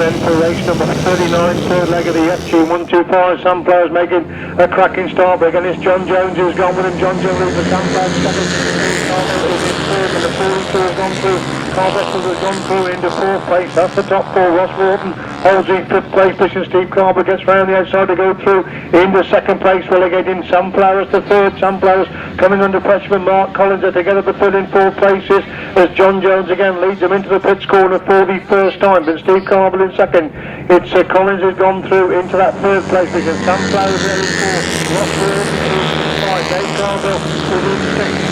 then for race number 39, third leg of the FG125. Sunflower's making a cracking start, but again it's John Jones who's gone with him. John Jones leads the Sunflower second. Carmel is in third, and the 42 has gone through. Carvester has gone through into fourth place. That's the top four. Ross Wharton holds in fifth place. Bishop Steve Carver gets round the outside to go through into second place, relegating Sunflowers to third. Sunflowers coming under pressure from Mark Collins. They're together the third and fourth places as John Jones again leads them into the pits corner for the first time. But Steve Carver in second. It's Collins has gone through into that third place because Sunflowers there in fourth. Ross Wharton in five. Dave Carver is in sixth.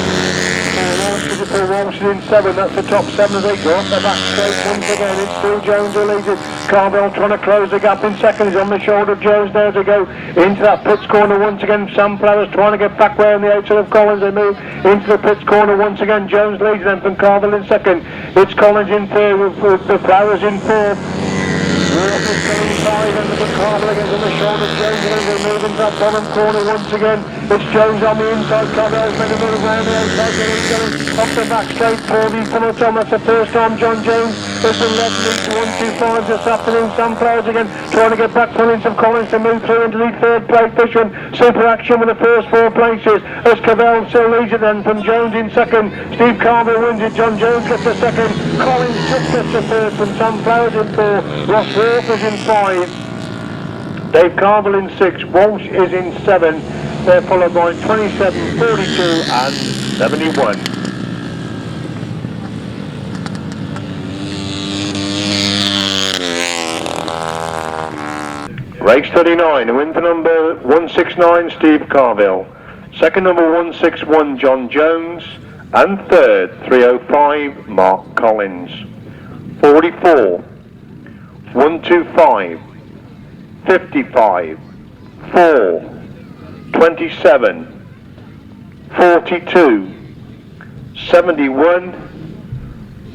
Paul Walsh is in seven. That's the top seven as they go off the back straight once again. It's Phil Jones who leads it. Carvell trying to close the gap in second. He's on the shoulder of Jones there to go into that pits corner once again. Sunflowers trying to get back round the outside of Collins. They move into the pits corner once again. Jones leads them from Carvell in second. It's Collins in third with the Flowers in fourth. Walsh is coming five and the Carvell again on the shoulder of Jones. They move into that bottom corner once again. It's Jones on the inside. Carvell's made a move around the outside. Getting off the back straight for the funnel Tom. That's the first time John Jones has been led into 125 this afternoon. Sunflowers again trying to get back from Linton Collins to move through into the third place position. Super Action with the first four places as Cavell still leads it then from Jones in second. Steve Carver wins it. John Jones gets the second. Collins just gets the third from Sunflowers in four. Ross Wolf is in five. Dave Carver in six. Walsh is in seven. They're followed by 27, 42 and 71. Race 39, a win for number 169, Steve Carville. Second number 161, John Jones. And third, 305, Mark Collins. 44, 125, 55, 4, 27, 42, 71,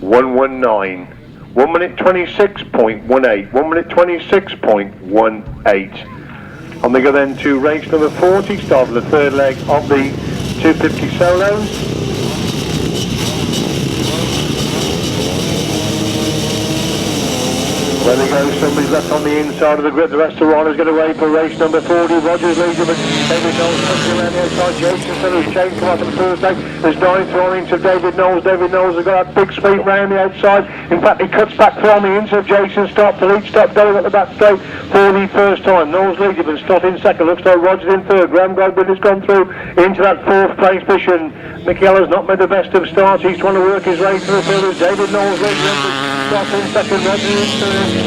119. 1 minute 26.18. 1 minute 26.18. And we go then to race number 40, start of the third leg of the 250 solos. There we go, somebody's left on the inside of the grid. The rest of the riders get away for race number 40. Rogers leads him, and David Knowles pushing around the outside. Jason Still has changed come out on the first leg. There's 9 throwing to David Knowles. David Knowles has got that big speed round the outside. In fact, he cuts back from the inside. Jason Stott. The lead stop going at the back straight for the first time. Knowles leads him and Stott in second. Looks like Rogers in third. Graham Godwin has gone through into that fourth place position. Mickey Eller's not made the best of starts. He's trying to work his way to the third. David Knowles leads him. Stott in second. Rogers in third.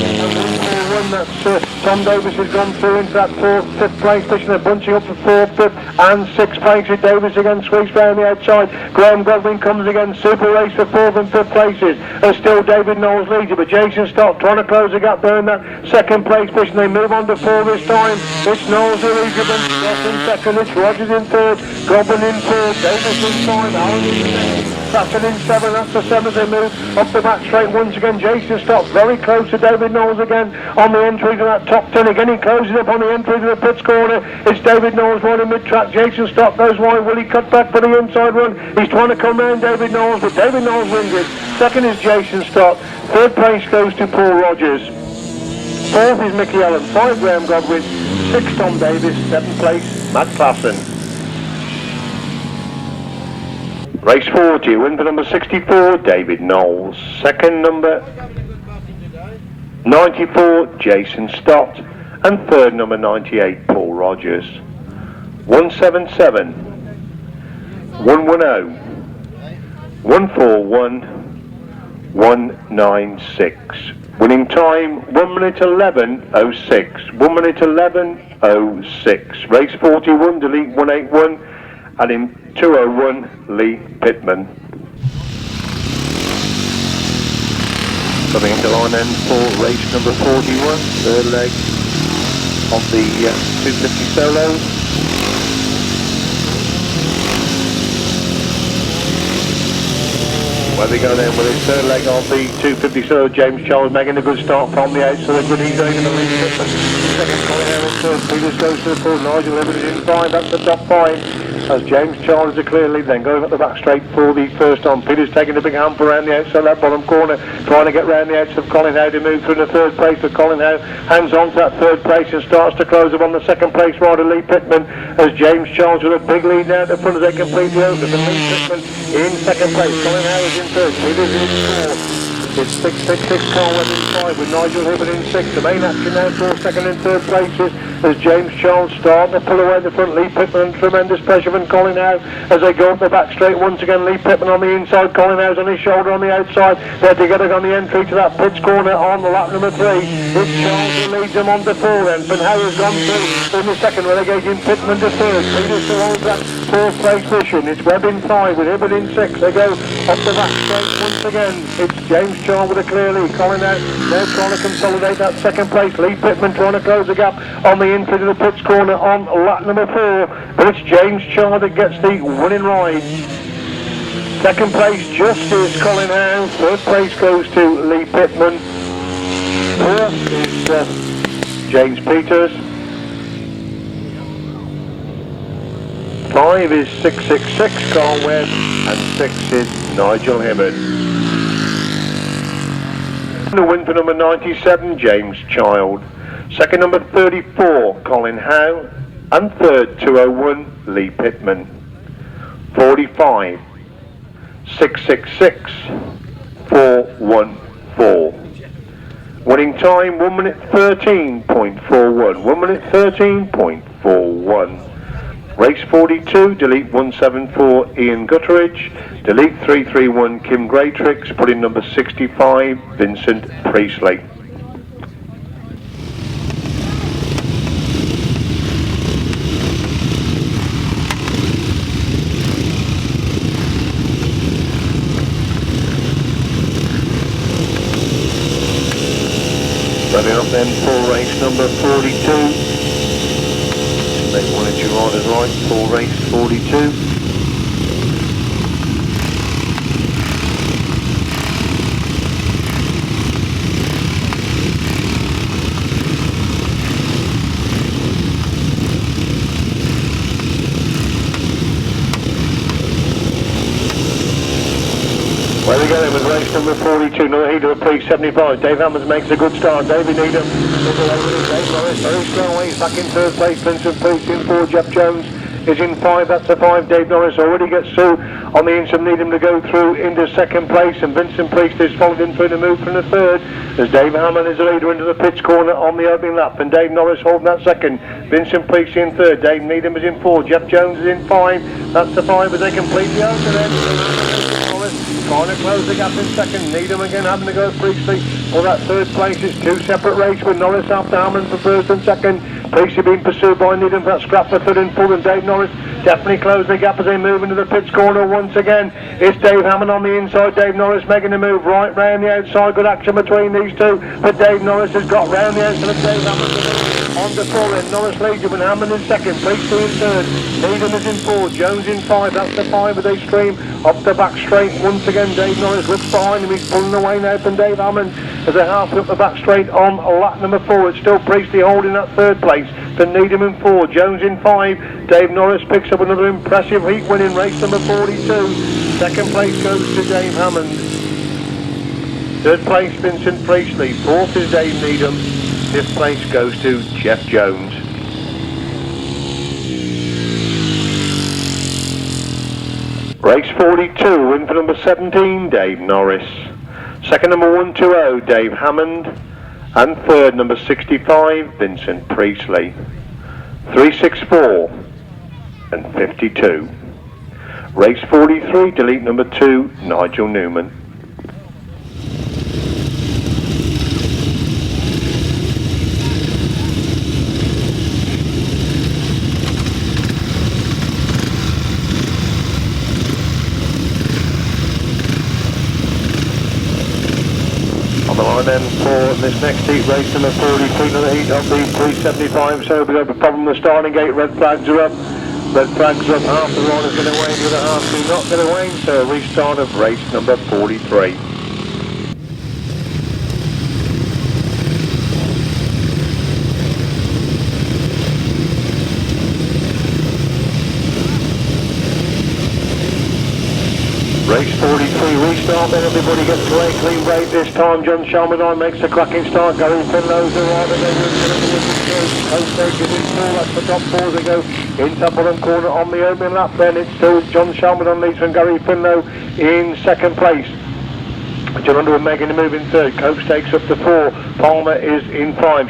And that's Tom Davis has gone through into that fourth, fifth place position. They're bunching up for fourth, fifth and sixth places. Davis again squeezed round the outside. Graham Godwin comes again. Super race for fourth and fifth places. Still David Knowles leads it, but Jason Stott trying to close the gap there in that second place position. They move on to four this time. It's Knowles who leads it, Stott in second. It's Rogers in third. Godwin in third. Davis in five. Allen in second. Sutton in seven. That's the seventh. They move up the back straight once again. Jason Stott very close to David Knowles again on the entry to that top 10. Again he closes up on the entry to the pits corner. It's David Knowles right in mid-track. Jason Stott goes wide. Will he cut back for the inside run? He's trying to come round David Knowles, but David Knowles wins it. Second is Jason Stott. Third place goes to Paul Rogers. Fourth is Mickey Allen. 5 Graham Godwin. 6 Tom Davis. 7th place Matt Klassen. Race 40, win for number 64, David Knowles. Second number 94, Jason Stott. And third number 98, Paul Rogers. 177, 110, 141, 196. Winning time 1 minute 11.06. 1 minute 11.06. Race 41, delete 181. And in 201, Lee Pittman. Coming into line then for race number 41, third leg of the 250 solos. Where we go then with his third leg of the 250 solo. James Charles making a good start from the outside. So good, he's going to the Lee Pittman. Second Colin Evans, third Peters goes to the fourth. Nigel Evans in 5, that's the top 5. as James Charles is a clear lead, then going up the back straight for the first on. Peter's taking a big hamper around the outside of that bottom corner, trying to get round the outside of Colin Howe to move through the third place, but Colin Howe hangs on to that third place and starts to close up on the second place rider Lee Pittman, as James Charles with a big lead now at the front as they complete the open, and Lee Pittman in second place. Colin Howe is in third, Peter's in fourth. It's 666 Cornwall in 5 with Nigel Hibbert in 6. The main action now for second and third places as James Charles starting to pull away the front. Lee Pittman, tremendous pressure from Colin Howe as they go up the back straight once again. Lee Pittman on the inside, Colin Howe's on his shoulder on the outside. They're together on the entry to that pitch corner on the lap number 3. It's Charles who leads them on to 4 then. But Howe has gone through in the second, relegating Pittman to 3rd. Peter still holds that 4th place position. It's Webb in 5 with Hibbert in 6. They go up the back straight once again. It's James Charles with a clear lead. Colin Howe, they're trying to consolidate that second place. Lee Pittman trying to close the gap on the entry to the pitch corner on lap number 4. But it's James Charles that gets the winning ride. Second place just is Colin Howe. Third place goes to Lee Pittman. Fourth is James Peters. 5 is 666 Carl Webb, and 6 is Nigel Hibbert. The win for number 97, James Child. Second, number 34, Colin Howe. And third, 201, Lee Pittman. 45, 666, 414. Winning time, 1 minute 13.41. 1 minute 13.41. Race 42, delete 174 Ian Gutteridge, delete 331 Kim Graytrix, put in number 65 Vincent Priestley. Running up then for race number 42. Make one of your riders right for race 42. Well, we go then with race number 42, another heat of a pre-75. Dave Hammond makes a good start. David Needham, very strong way. He's back in third place. Vincent Priest in 4. Jeff Jones is in 5. That's a 5. Dave Norris already gets through on the inside. Needham to go through into second place, and Vincent Priest is followed in through the move from the third as Dave Hammond is the leader into the pitch corner on the opening lap, and Dave Norris holding that second. Vincent Priest in third. Dave Needham is in 4. Jeff Jones is in 5. That's the 5 as they complete the open then. Trying to close the gap in second. Needham again having to go Priestley for that third place. It's 2 separate races with Norris after Hammond for first and second. Priestley being pursued by Needham for that scrap for third and fourth, and Dave Norris definitely closed the gap as they move into the pitch corner once again. It's Dave Hammond on the inside. Dave Norris making a move right round the outside. Good action between these two, but Dave Norris has got round the outside of Dave Hammond. On the 4 end, Norris leads him and Hammond in second, Priestley in third, Needham is in 4, Jones in 5, that's the 5 as they stream up the back straight once again. Dave Norris looks behind him, he's pulling away now from Dave Hammond as they half up the back straight on lap number 4. It's still Priestley holding that third place, for Needham in 4, Jones in 5, Dave Norris picks up another impressive heat win in race number 42. Second place goes to Dave Hammond. Third place Vincent Priestley, 4th is Dave Needham. 5th place goes to Jeff Jones. Race 42, win for number 17, Dave Norris. Second, number 120, Dave Hammond. And third, number 65, Vincent Priestley. 364 and 52. Race 43, delete number 2, Nigel Newman. Then for this next heat, race number 43, another heat of the 375, so we have a problem with the starting gate. Red flags are up, half the riders going to wane, the other half do not going to wane, so a restart of race number 43. Race 43, restart then, everybody gets to a clean break this time. John Shalmadine makes a cracking start. Gary Finlow's arrived and they win Coastage is in four, that's the top four as they go into bottom corner on the opening lap. Then it's still John Shalmadine leads from Gary Finlow in second place. John Underwood making a move in third. Cope takes up to 4. Palmer is in 5.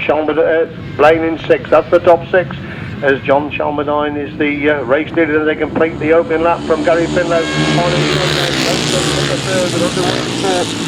Blaine in 6. That's the top 6. As John Shalmadine is the race leader, as they complete the opening lap from Gary Finlow.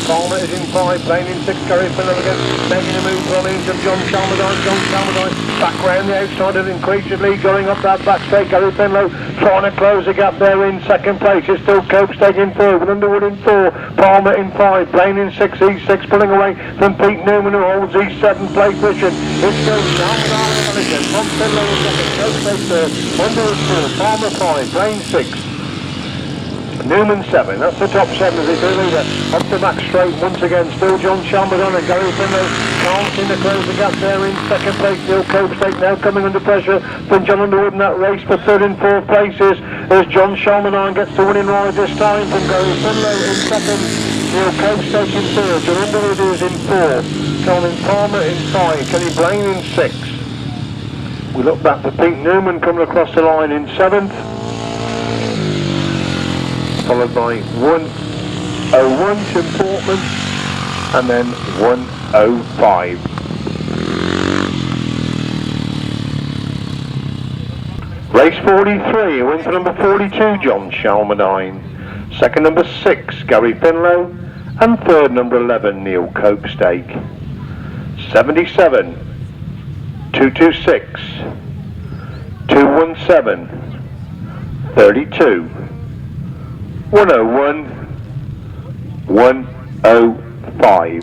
Palmer is in 5. Blaine in 6. Gary Finlow again making a move from each of John Shalmadine. John Shalmadine back round the outside and increases lead going up that back straight. Gary Finlow trying to close the gap there in second place. It's still Cope taking 3 with Underwood in 4. Palmer in 5. Blaine in 6. E6 pulling away from Pete Newman who holds E7 place position. It's still Shalmadine from Finlow in second. Cope takes 3rd. Underwood 4. Palmer 5. Blaine 6. Newman 7, that's the top 7 as they do leader. Up the back straight once again, still John Shalmadine and Gary Finlow can't seem to close the gap there in second place. Still Cope State now coming under pressure from John Underwood in that race for 3rd and 4th places as John Shalmadine gets the winning ride this time from Gary Finlow in second. Still Cope State in 3rd, John Underwood is in 4th, Colin Palmer in 5, Kenny Blaine in 6. We look back to Pete Newman coming across the line in 7th. Followed by 101 Tim Portman and then 105. Race 43, a win for number 42 John Shalmadine, second number 6 Gary Finlow and third number 11 Neil Copestake. 77 226 217 32 101 105.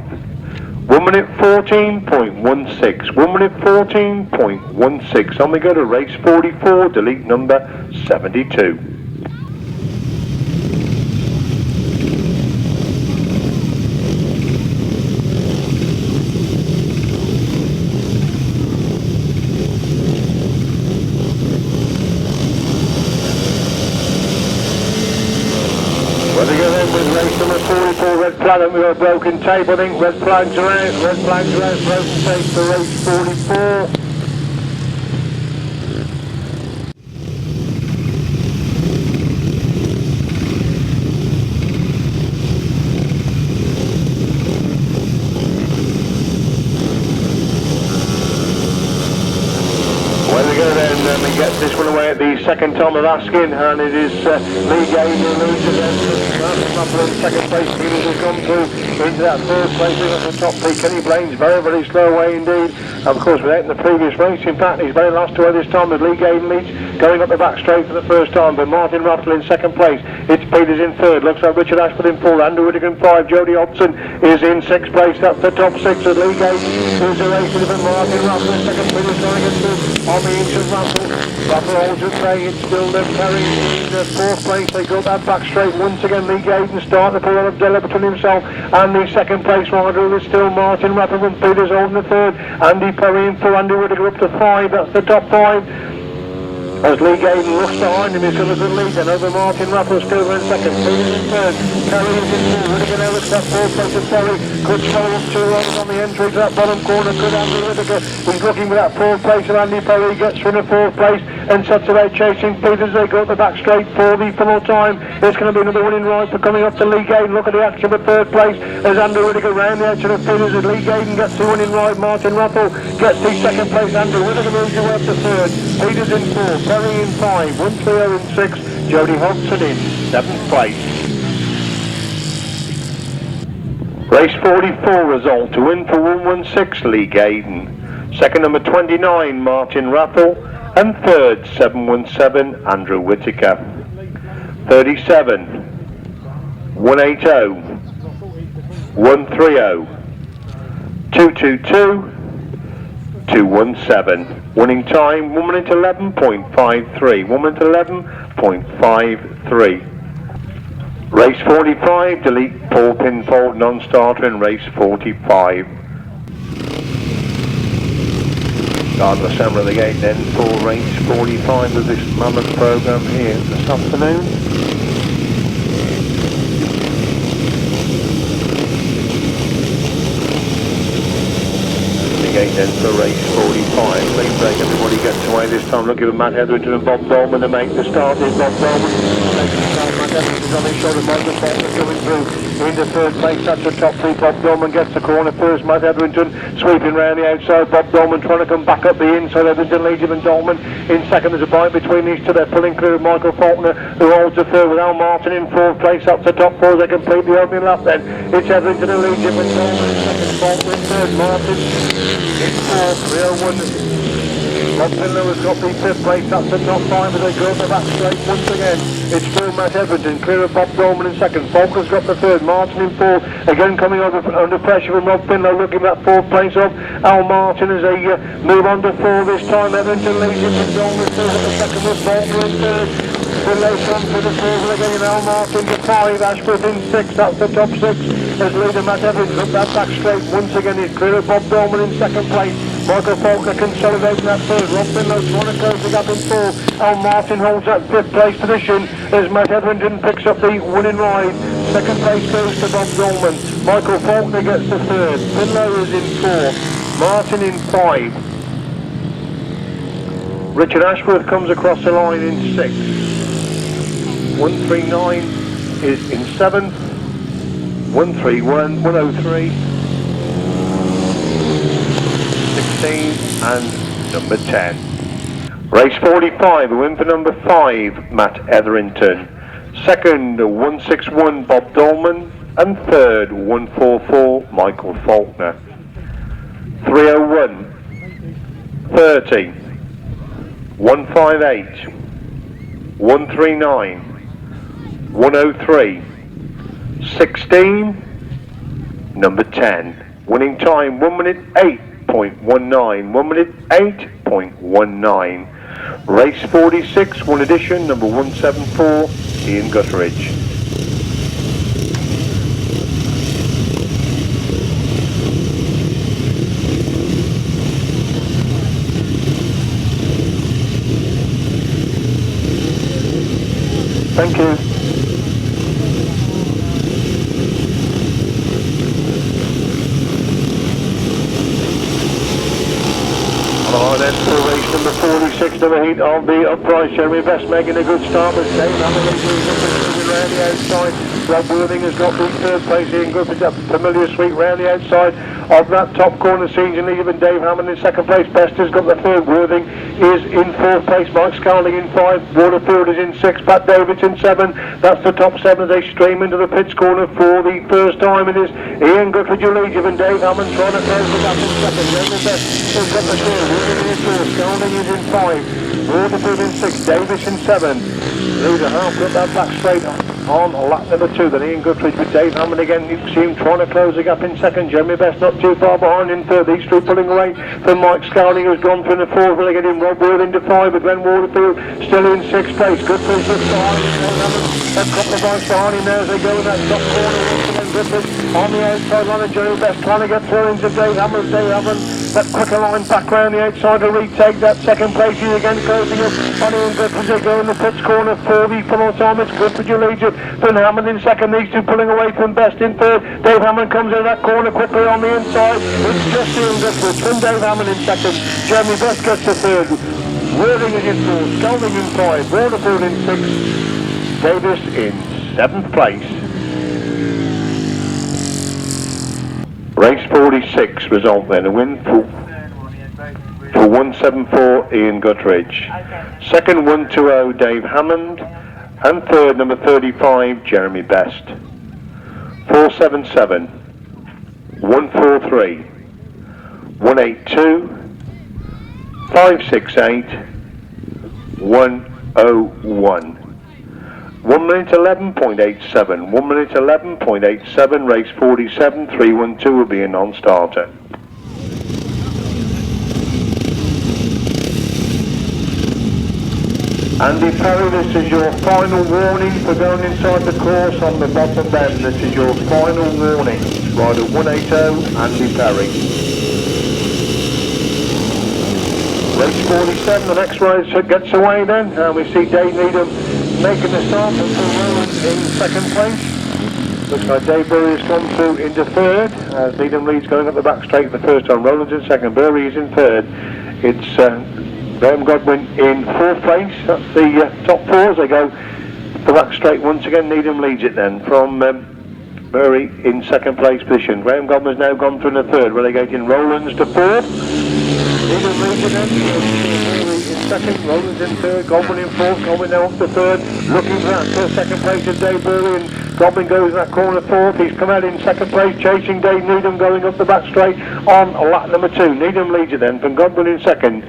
1 minute 14.16. 1 minute 14.16. On we go to race 44, delete number 72. Red flag, and we got a broken tape. I think red flags are out, broken tape for race 44. Well, we go then, we get this one away at the second time of asking, and it is Lee Gane who leads again. Second place, Peters has gone through into that 3rd place at the top 3. Kenny Blaine's very, very slow away indeed. Of course, without in the previous race, in fact, he's very last away this time as Lee Gane leads, going up the back straight for the first time. But Martin Russell in second place. It's Peters in 3rd. Looks like Richard Ashford in 4th. Andrew Whittaker in 5. Jody Hobson is in 6th place. That's the top 6 as Lee Gane is a race with Martin Russell in second. Peters trying to get through on the inch of Russell. Russell holds it saying it's still Perry in 4th place. They go that back straight once again. Lee Gane start to pull out of Della between himself and the second place rider is still Martin Russell and Peters holding the 3rd. Andy Perry in 4. Andy Whittaker up to 5. That's the top 5. As Lee Gane looks behind him, he's got a good lead, and over Martin Russell still in second. Peters in 3rd. Perry is in 4th. Whittaker now looks at 4th place of Perry. Could follow up 2 runs on the entry to that bottom corner. Could Andy Whittaker. He's looking for that 4th place, and Andy Perry gets through the 4th place and sets about chasing Peters. They go up the back straight for the full time. It's going to be another winning ride for coming up to Lee Gane. Look at the action for 3rd place as Andrew Whittaker round the action of Peters as Lee Gane gets the winning ride. Martin Russell gets the 2nd place. Andrew Whittaker moves away up to 3rd. Peters in 4th. Perry in 5. 130 in 6. Jody Hodgson in 7th place. Race 44 result to win for 116 Lee Gane. Second number 29 Martin Russell. And 3rd 717 Andrew Whittaker. 37 180 130 222 217. Winning time 1 minute 11.53. 1 minute 11.53. Race 45, delete Paul Pinfold non-starter in race 45. Start the assembly of the gate then for race 45 of this mammoth programme here this afternoon. then for race 45. Clean break, everybody gets away this time. Looking at Matt Hetherington and Bob Dolman to make the start. There's Bob Dolman. Matt Hetherington's on his shoulder. Michael Faulkner coming through into third place. That's the top three. Bob Dolman gets the corner first. Matt Hetherington sweeping round the outside. Bob Dolman trying to come back up the inside. Hetherington leads him and Dolman in second. There's a bite between these two. They're pulling through Michael Faulkner, who holds the third with Al Martin in fourth place. Up to top four as they complete the opening lap then. It's Hetherington who leads him and Dolman in second. Faulkner in third. Martin in fourth. 301. Rod Melksham has got the fifth place. That's the top five as they go up the back straight once again. It's still Matt Hetherington, clear of Bob Dolman in second. Faulkner's got the third. Martin in fourth. Again coming under pressure from Rod Finlow, looking at fourth place of Al Martin as they move on to four this time. Hetherington leads him and Dolman still at the second with Faulkner in third. Finlow comes to the fourth again in Al Martin to five. Ashworth in six. That's the top six as leader Matt Hetherington up that back straight once again. He's clear of Bob Dolman in second place. Michael Faulkner consolidating that third. Rod Finlow trying to close the gap in fourth. Al Martin holds that fifth place position as Matt Hetherington picks up the winning ride. Second place goes to Bob Dolman. Michael Faulkner gets the third. Finlow is in fourth. Martin in five. Richard Ashworth comes across the line in sixth. 139 is in seventh. 131, 103. 16 and number 10. Race 45, a win for number 5, Matt Hetherington. Second, 161, Bob Dolman. And third, 144, Michael Faulkner. 301, 30, 158, 139, 103, 16, number 10. Winning time 1 minute 8.19. 1 minute 8.19. Race 46, one edition, number 174, Ian Gutteridge. Thank you. Then for race number 46 to the heat of the upright. Jeremy Best making a good start, but Dave Hammond is around the outside. Rob Worthing has got the third place. Ian Griffiths up familiar sweep round the outside of that top corner. Siege and Leave and Dave Hammond in second place. Best has got the third. Worthing is in fourth place. Mike Scarling in five. Waterfield is in six. Pat Davids in seven. That's the top seven as they stream into the pits corner for the first time. It is Ian Gutteridge who leads, and Dave Hammond trying to close the gap in second. Jeremy Best has got the third. Worthing in fourth. Scarling is in five. Waterfield in six. Davis in seven. Leader half got that back straight on lap number two. Then Ian Gutteridge with Dave Hammond again. You see him trying to close the gap in second. Jeremy Best not too far behind in third. These three pulling away from Mike Scarling, who's gone through the fourth. Will they get him? Rob Worthing to five, but Glenn Waterfield still in sixth place. Gutteridge looks behind him. A couple of bikes behind him there as they go in that top corner. Gutteridge on the outside line of Jeremy Best trying to get through into Dave Hammond. Dave Hammond, that quicker line back round the outside to retake that second place. He's again closing up on Ian Gutteridge. They go in the pits corner for the full time. It's Gutteridge who leads it. Then Hammond in second. These two pulling away from Best in third. Dave Hammond comes in that corner quickly on the inside. It's just Ian Gutteridge. Then Dave Hammond in second. Jeremy Best gets the third. Worthing is in fourth. Scolding in five. Waterfield in sixth. Davis in seventh place. Race 46 result then, a win for 174 Ian Gutteridge. Second 120 Dave Hammond, and third number 35 Jeremy Best. 477, 143, 182, 568, 101. 1 minute 11.87. 1 minute 11.87. Race 47. 312 will be a non-starter. Andy Perry, this is your final warning for going inside the course on the bottom bend. This is your final warning. Rider 180, Andy Perry. Race 47, the next race gets away then. And we see Dave Needham making the start and Phil in second place. Looks like Dave Burry has gone through into third, as Needham leads going up the back straight the first time. Rowlands in second, Burry is in third. It's Graham Godwin in fourth place. That's the top four as they go the back straight once again. Needham leads it then from Burry in second place position. Graham Godwin's now gone through in the third, relegating Rowlands to fourth. Needham leads it then. Burry in second, Rowlands in third, Godwin in fourth, Godwin now up to third. Looking for that second place of Dave Burry, and Godwin goes in that corner fourth. He's come out in second place, chasing Dave Needham going up the back straight on lap number 2. Needham leads it then from Godwin in second.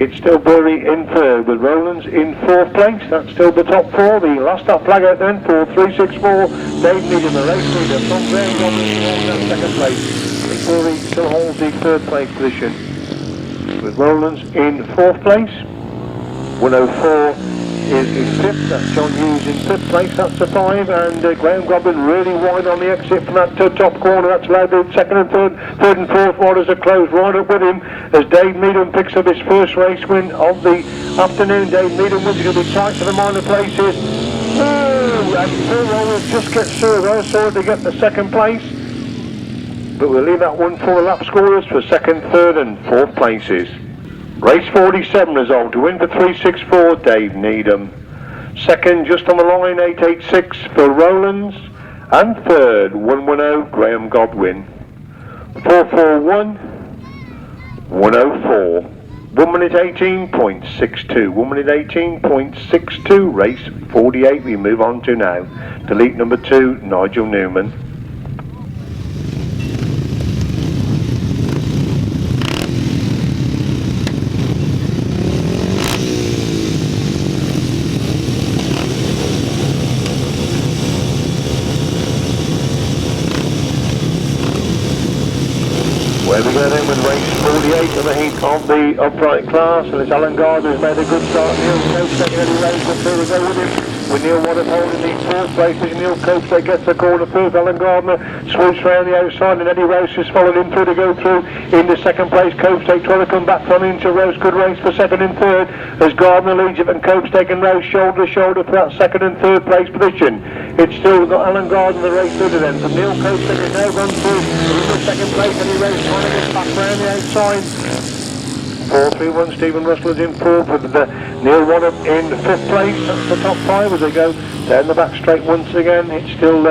It's still Burry in third with Rowlands in fourth place. That's still the top four. The last up flag out then for 364. Dave Needham, the race leader from Graham Godwin in that second place. Burry still holds the third place position with Rowlands in fourth place. 104 is in fifth. That's John Hughes in fifth place. That's a 5, and Graham Godwin really wide on the exit from that top corner. That's allowed the second and third and fourth riders are closed right up with him as Dave Needham picks up his first race win of the afternoon. Dave Needham wins. He'll be tight for the minor places. Oh, and Phil Ashcroft just gets through those, so to get the second place. But we'll leave that one for the lap scorers for second, third and fourth places. Race 47 result to win for 364, Dave Needham. Second, just on the line, 886 for Rowlands. And third, 110, Graham Godwin. 441, 104. 1 minute 18.62. 1 minute 18.62, race 48 we move on to now. Delete number 2, Nigel Newman. Where we go then with race 48 of the heat of the upright class, and it's Alan Gardner who's made a good start. Neil Coates taking any race up here to go with him, with Neil Waddard holding the fourth place. Neil Coates gets the corner first. Alan Gardner swoops round the outside, and Eddie Rose is following him through to go through into second place. Coates trying to come back from into Rose. Good race for second and third as Gardner leads it, and Coates taking Rose shoulder to shoulder for that second and third place position. It's still got Alan Gardner the race leader then. From Neil Coates has now gone through into second place, and he Rose trying to get back round the outside. 431, Stephen Russell is in fourth with Neil Waddard in fifth place. That's the top 5 as they go down the back straight once again. It's still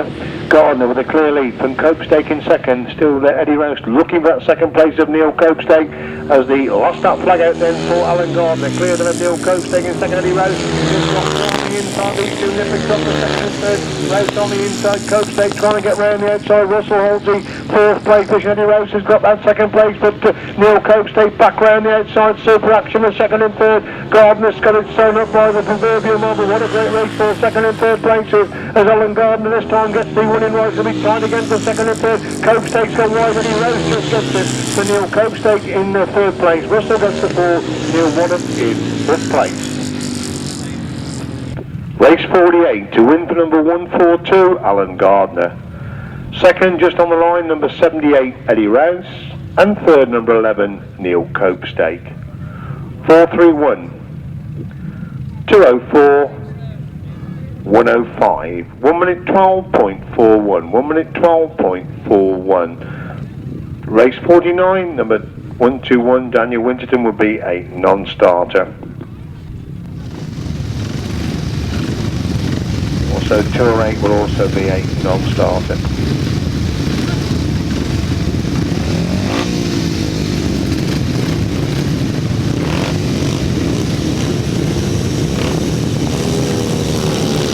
Gardner with a clear lead from Copestake in second. Still Eddie Rouse looking for that second place of Neil Copestake as the last up flag out then for Alan Gardner. Clear than Neil Copestake in second. Eddie Rouse is locked on the inside. These two picks up the second and third. Rouse on the inside. Copestake trying to get round the outside. Russell holds the fourth place position. Eddie Rouse has got that second place, but Neil Copestake back round the outside. Super action in second and third. Gardner's got it sewn up by the proverbial marble. What a great race for second and third places as Alan Gardner this time gets the winning right to be tied against the second and third. Copestake's gone wide, but he Rose just gets it for Neil Copestake in the third place. Russell gets the 4, Neil Waddard in fifth place. Race 48 to win for number 142, Alan Gardner. Second, just on the line, number 78, Eddie Rouse. And third, number 11, Neil Copestake. 431, 204, 105. 1 minute 12.41. 1 minute 12.41. Race 49, number 121, Daniel Winterton will be a non-starter. Also 208 will also be a non-starter.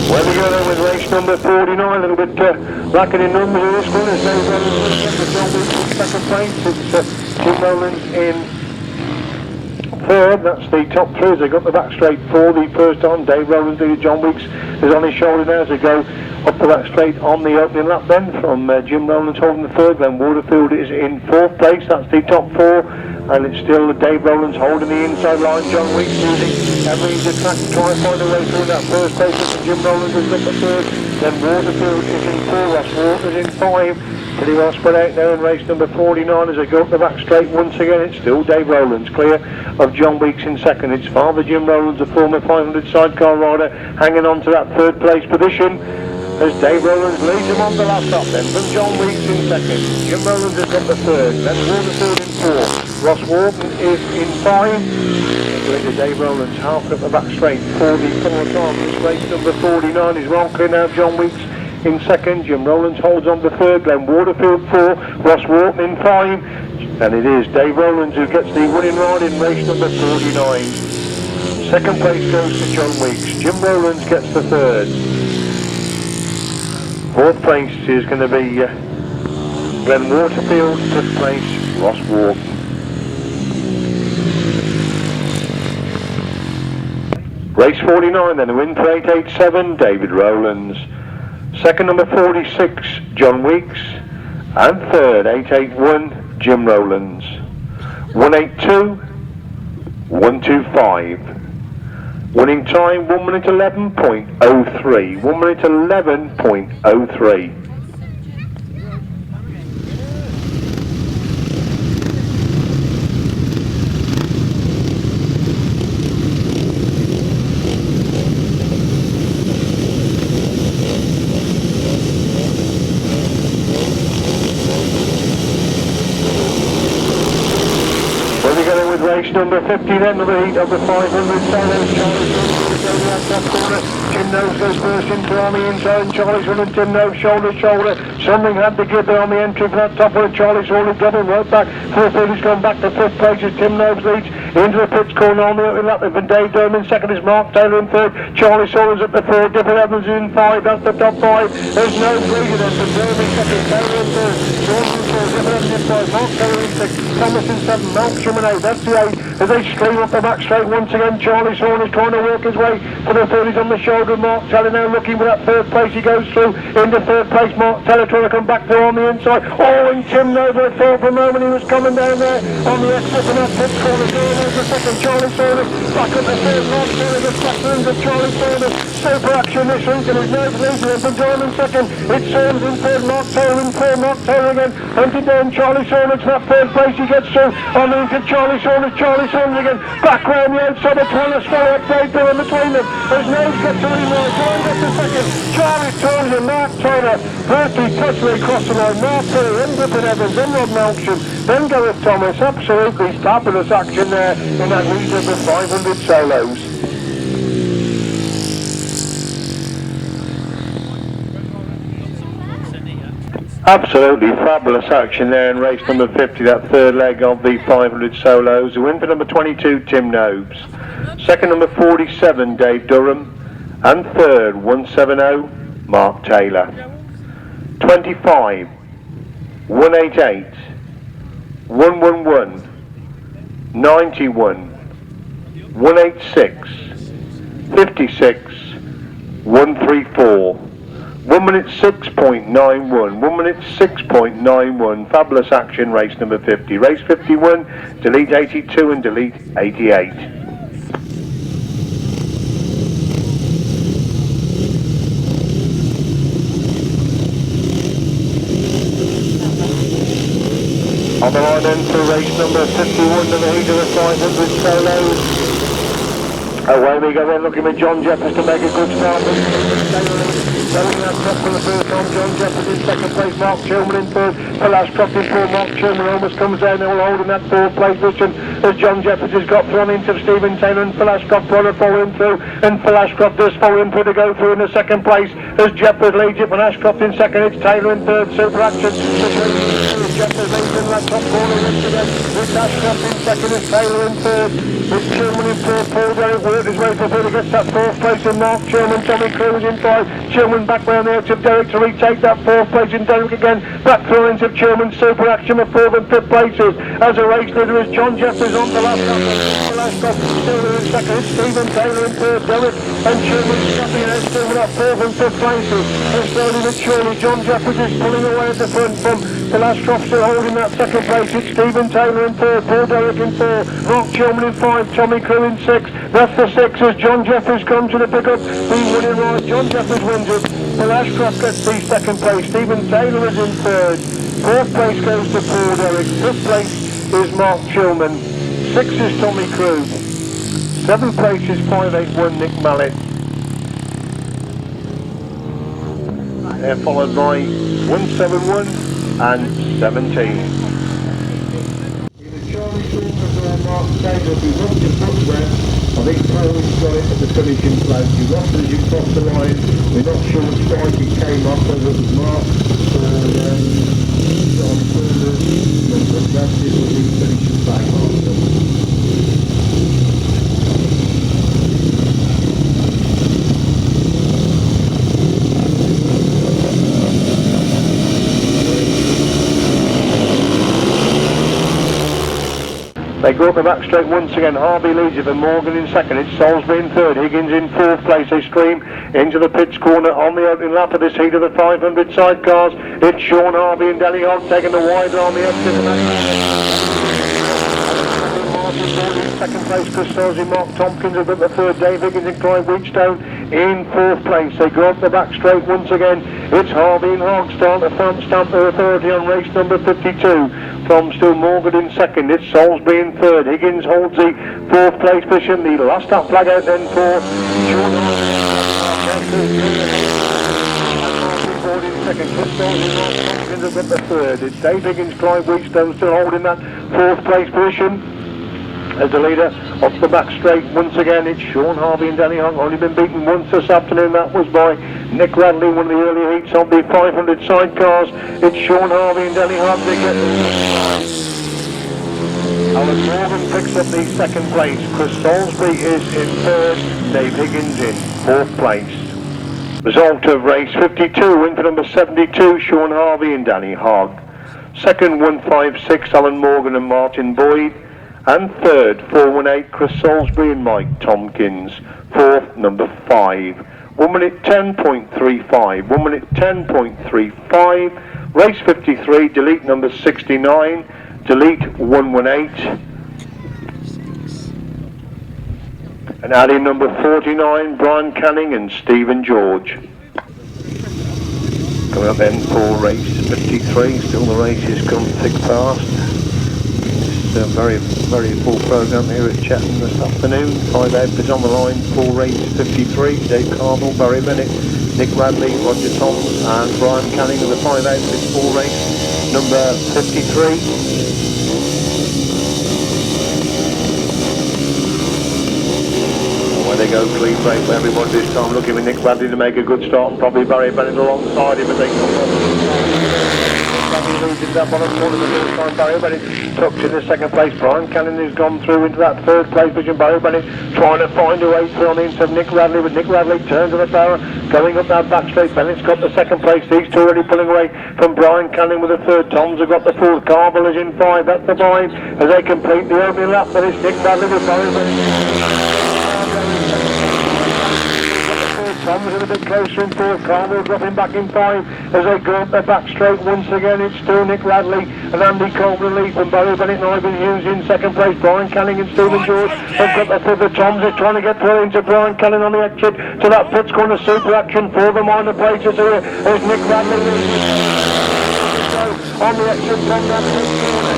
Where we go then with race number 49, a little bit lacking in numbers in this one. It's Dave Rowlands in John Wilce in second place. It's Jim Rowlands in third. That's the top 3 as they got the back straight for the first time. Dave Rowlands, John Wilce is on his shoulder now as they go up the back straight on the opening lap then from Jim Rowlands holding the third. Then Waterfield is in fourth place. That's the top 4. And it's still Dave Rowlands holding the inside line. John Weeks using every track to try and find a way through that first place. And Jim Rowlands has got the third. Then Waterfield is in 4. Ross Waters in 5. Pretty well spread out there in race number 49 as they go up the back straight once again. It's still Dave Rowlands clear of John Weeks in second. It's father Jim Rowlands, a former 500 sidecar rider, hanging on to that third place position. as Dave Rowlands leads him on the last stop then from John Weeks in second. Jim Rowlands has got the third, then Waterfield in four. Ross Wharton is in five. Leader Dave Rowlands half up the back straight, 44 times. Race number 49 is well clear now. John Weeks in second. Jim Rowlands holds on the third. Glenn Waterfield four. Ross Wharton in five. And it is Dave Rowlands who gets the winning ride in race number 49. Second place goes to John Weeks. Jim Rowlands gets the third. Fourth place is going to be Glenn Waterfield. Fifth place, Ross Wharton. Race 49 then, a win for 887, David Rowlands. Second number 46, John Weeks. And third, 881, Jim Rowlands. 182, 125. Winning time 1 minute 11.03. 1 minute 11.03. Race number 50 then, the heat of the 500 Charlie corner. Tim Nobes goes first into Army inside, Charlie's running Tim Nobes shoulder to shoulder. Something had to give there on the entry for that top one. Charlie's already got him right back. Fourth he's gone back to fifth place as Tim Nobes leads into the pits. Cornwall on the opening lap for Dave Durham in second is Mark Taylor in third. Charlie Saunders at the third. Dyfed Evans in five. That's the top five. There's Nobes leading them from Durham in second. Taylor in third. Saunders in fourth. Dyfed Evans in five. Mark Taylor in six. Thomas in seven. Melksham in eight. That's the eight. As they stream up the back straight once again, Charlie Saunders trying to work his way to the third. He's on the shoulder of Mark Taylor now looking for that third place. He goes through into third place. Mark Taylor trying to come back through on the inside. Oh, and Tim Nobes thought for a moment he was coming down there on the exit from that pit corner. There's the second, Charlie Saunders back at the third. Mark Taylor gets back to into Charlie Saunders. Super action this week and his Nobes leading him from Durham in second. It's Saunders in third, Mark Taylor in third. Mark Taylor again hunted down Charlie Saunders for that third place. He gets through on the into Charlie Saunders again. Back round the outside of trying to swallow up Dave Durham between them. As Nobes gets to remark, Durham gets a second. Charlie Saunders and Mark Taylor virtually touching across the line. Mark Taylor, then Dyfed Evans, then Rod Melksham, then Gareth Thomas. Absolutely fabulous action there in that region of the 500 solos. Absolutely fabulous action there in race number 50, that third leg of the 500 solos. The win for number 22, Tim Nobes. Second, number 47, Dave Durham. And third, 170, Mark Taylor. 25, 188, 111, 91, 186, 56, 134. 1 minute 6.91, 1 minute 6.91, fabulous action, race number 50. Race 51, delete 82 and delete 88. On the line then for race number 51 to the heat of the 500 solos. Away we go then, looking at John Jefferies to make a good start. Going that top for the first time, John Jefferies in second place, Mark Chilman in third, Phil Ashcroft in fourth. Mark Chilman almost comes down, all holding that fourth place position as John Jefferies has got thrown into Stephen Taylor and Phil Ashcroft trying to follow him through, and Phil Ashcroft does follow him through to go through in the second place as Jefferies leads it, and Ashcroft in second, it's Taylor in third. Super action, Jefferies leads in that top corner once again, it's Ashcroft in second, it's Taylor in third, it's Chilman in fourth. Paul Derek worked his way for third against that fourth place, and Mark Chilman, Tommy Crewe in five. Chilman back round the edge of Derek to retake that fourth place, and Derek again back through into Chilman. Super action of fourth and fifth places as a race leader is John Jefferies on the last lap. Taylor in second, Stephen Taylor in third, Derek and Chilman stopping out still with that fourth and fifth places. And slowly but surely John Jefferies is pulling away at the front from Phil Ashcroft still holding that second place. It's Stephen Taylor in third, Paul Derek in four, Mark Chilman in five, Tommy Crewe in six. That's the six as John Jefferies comes to the pickup. The winning ride, John Jefferies wins it. Phil Ashcroft gets the second place. Stephen Taylor is in third. Fourth place goes to Paul Derek. Fifth place is Mark Chilman. Six is Tommy Crewe. Seventh place is 581 Nick Mallet. followed by 171 and 17. Charlie Saunders or Mark Taylor, if you lost your footwear, I think Paul's got it at the finishing place. You lost it as you crossed the line. We're not sure which bike it came off, whether it was Mark or Charlie Saunders, but that's it with the finishing flag after. They go up the back straight once again. Harvey leads it, and Morgan in second. It's Salisbury in third. Higgins in fourth place. They stream into the pits corner on the opening lap of this heat of the 500 sidecars. It's Sean Harvey and Delhi Hogg taking the wider on the exit. Second place, Chris Steve and Mark Tompkins have got the third. Dave Higgins and Clive Wheatstone in fourth place. They go up the back straight once again. It's Harvey and Hogg start the front, stamp their authority on race number 52. From still Morgan in second. It's Salisbury in third. Higgins holds the fourth place position. The last up flag out then for Sean Harvey. In second. Chris Steve and Mark Tompkins have got the third. It's Dave Higgins, Clive Wheatstone still holding that fourth place position. As the leader off the back straight once again, it's Sean Harvey and Danny Hogg. Only been beaten once this afternoon. That was by Nick Radley, one of the early heats of the 500 sidecars. It's Sean Harvey and Danny Hogg. They get Alan Morgan picks up the second place. Chris Salisbury is in third. Dave Higgins in fourth place. Result of race 52, win for number 72, Sean Harvey and Danny Hogg. Second, 156, Alan Morgan and Martin Boyd. And third, 418, Chris Salisbury and Mike Tompkins. Fourth, number 5. 1 minute 10.35. 1 minute 10.35. Race 53, delete number 69. Delete 118. And adding number 49, Brian Canning and Stephen George. Coming up then for race 53. Still the races come thick fast. A very full programme here at Chetton this afternoon. 5 outfits on the line for race 53. Dave Carmel, Barry Bennett, Nick Radley, Roger Toms and Brian Canning are the 5 outfits for race number 53. Away they go, clean break for everybody this time, looking for Nick Radley to make a good start, and probably Barry Bennett alongside him as they come up. That bottom corner the first time. Barry Bennett tucked in the second place. Brian Cannon has gone through into that third place position. Barry Bennett trying to find a way through on the inside of Nick Radley, but Nick Radley turns to the barrier going up that back straight. Bennett's got the second place. These two already pulling away from Brian Cannon with the third. Toms have got the fourth. Carville is in 5. That's the 5 as they complete the opening lap. That is Nick Radley with Barry Bennett. Toms is a bit closer in fourth. Carville dropping back in 5 as they go up their back straight once again. It's still Nick Radley and Andy Coleman lead from Barry Bennett and Ivan Hughes in second place. Brian Canning and Stephen George have got the fifth. Toms is trying to get through into Brian Canning on the exit to that pits corner. Super action for the minor places here as Nick Radley on the exit from that pits corner.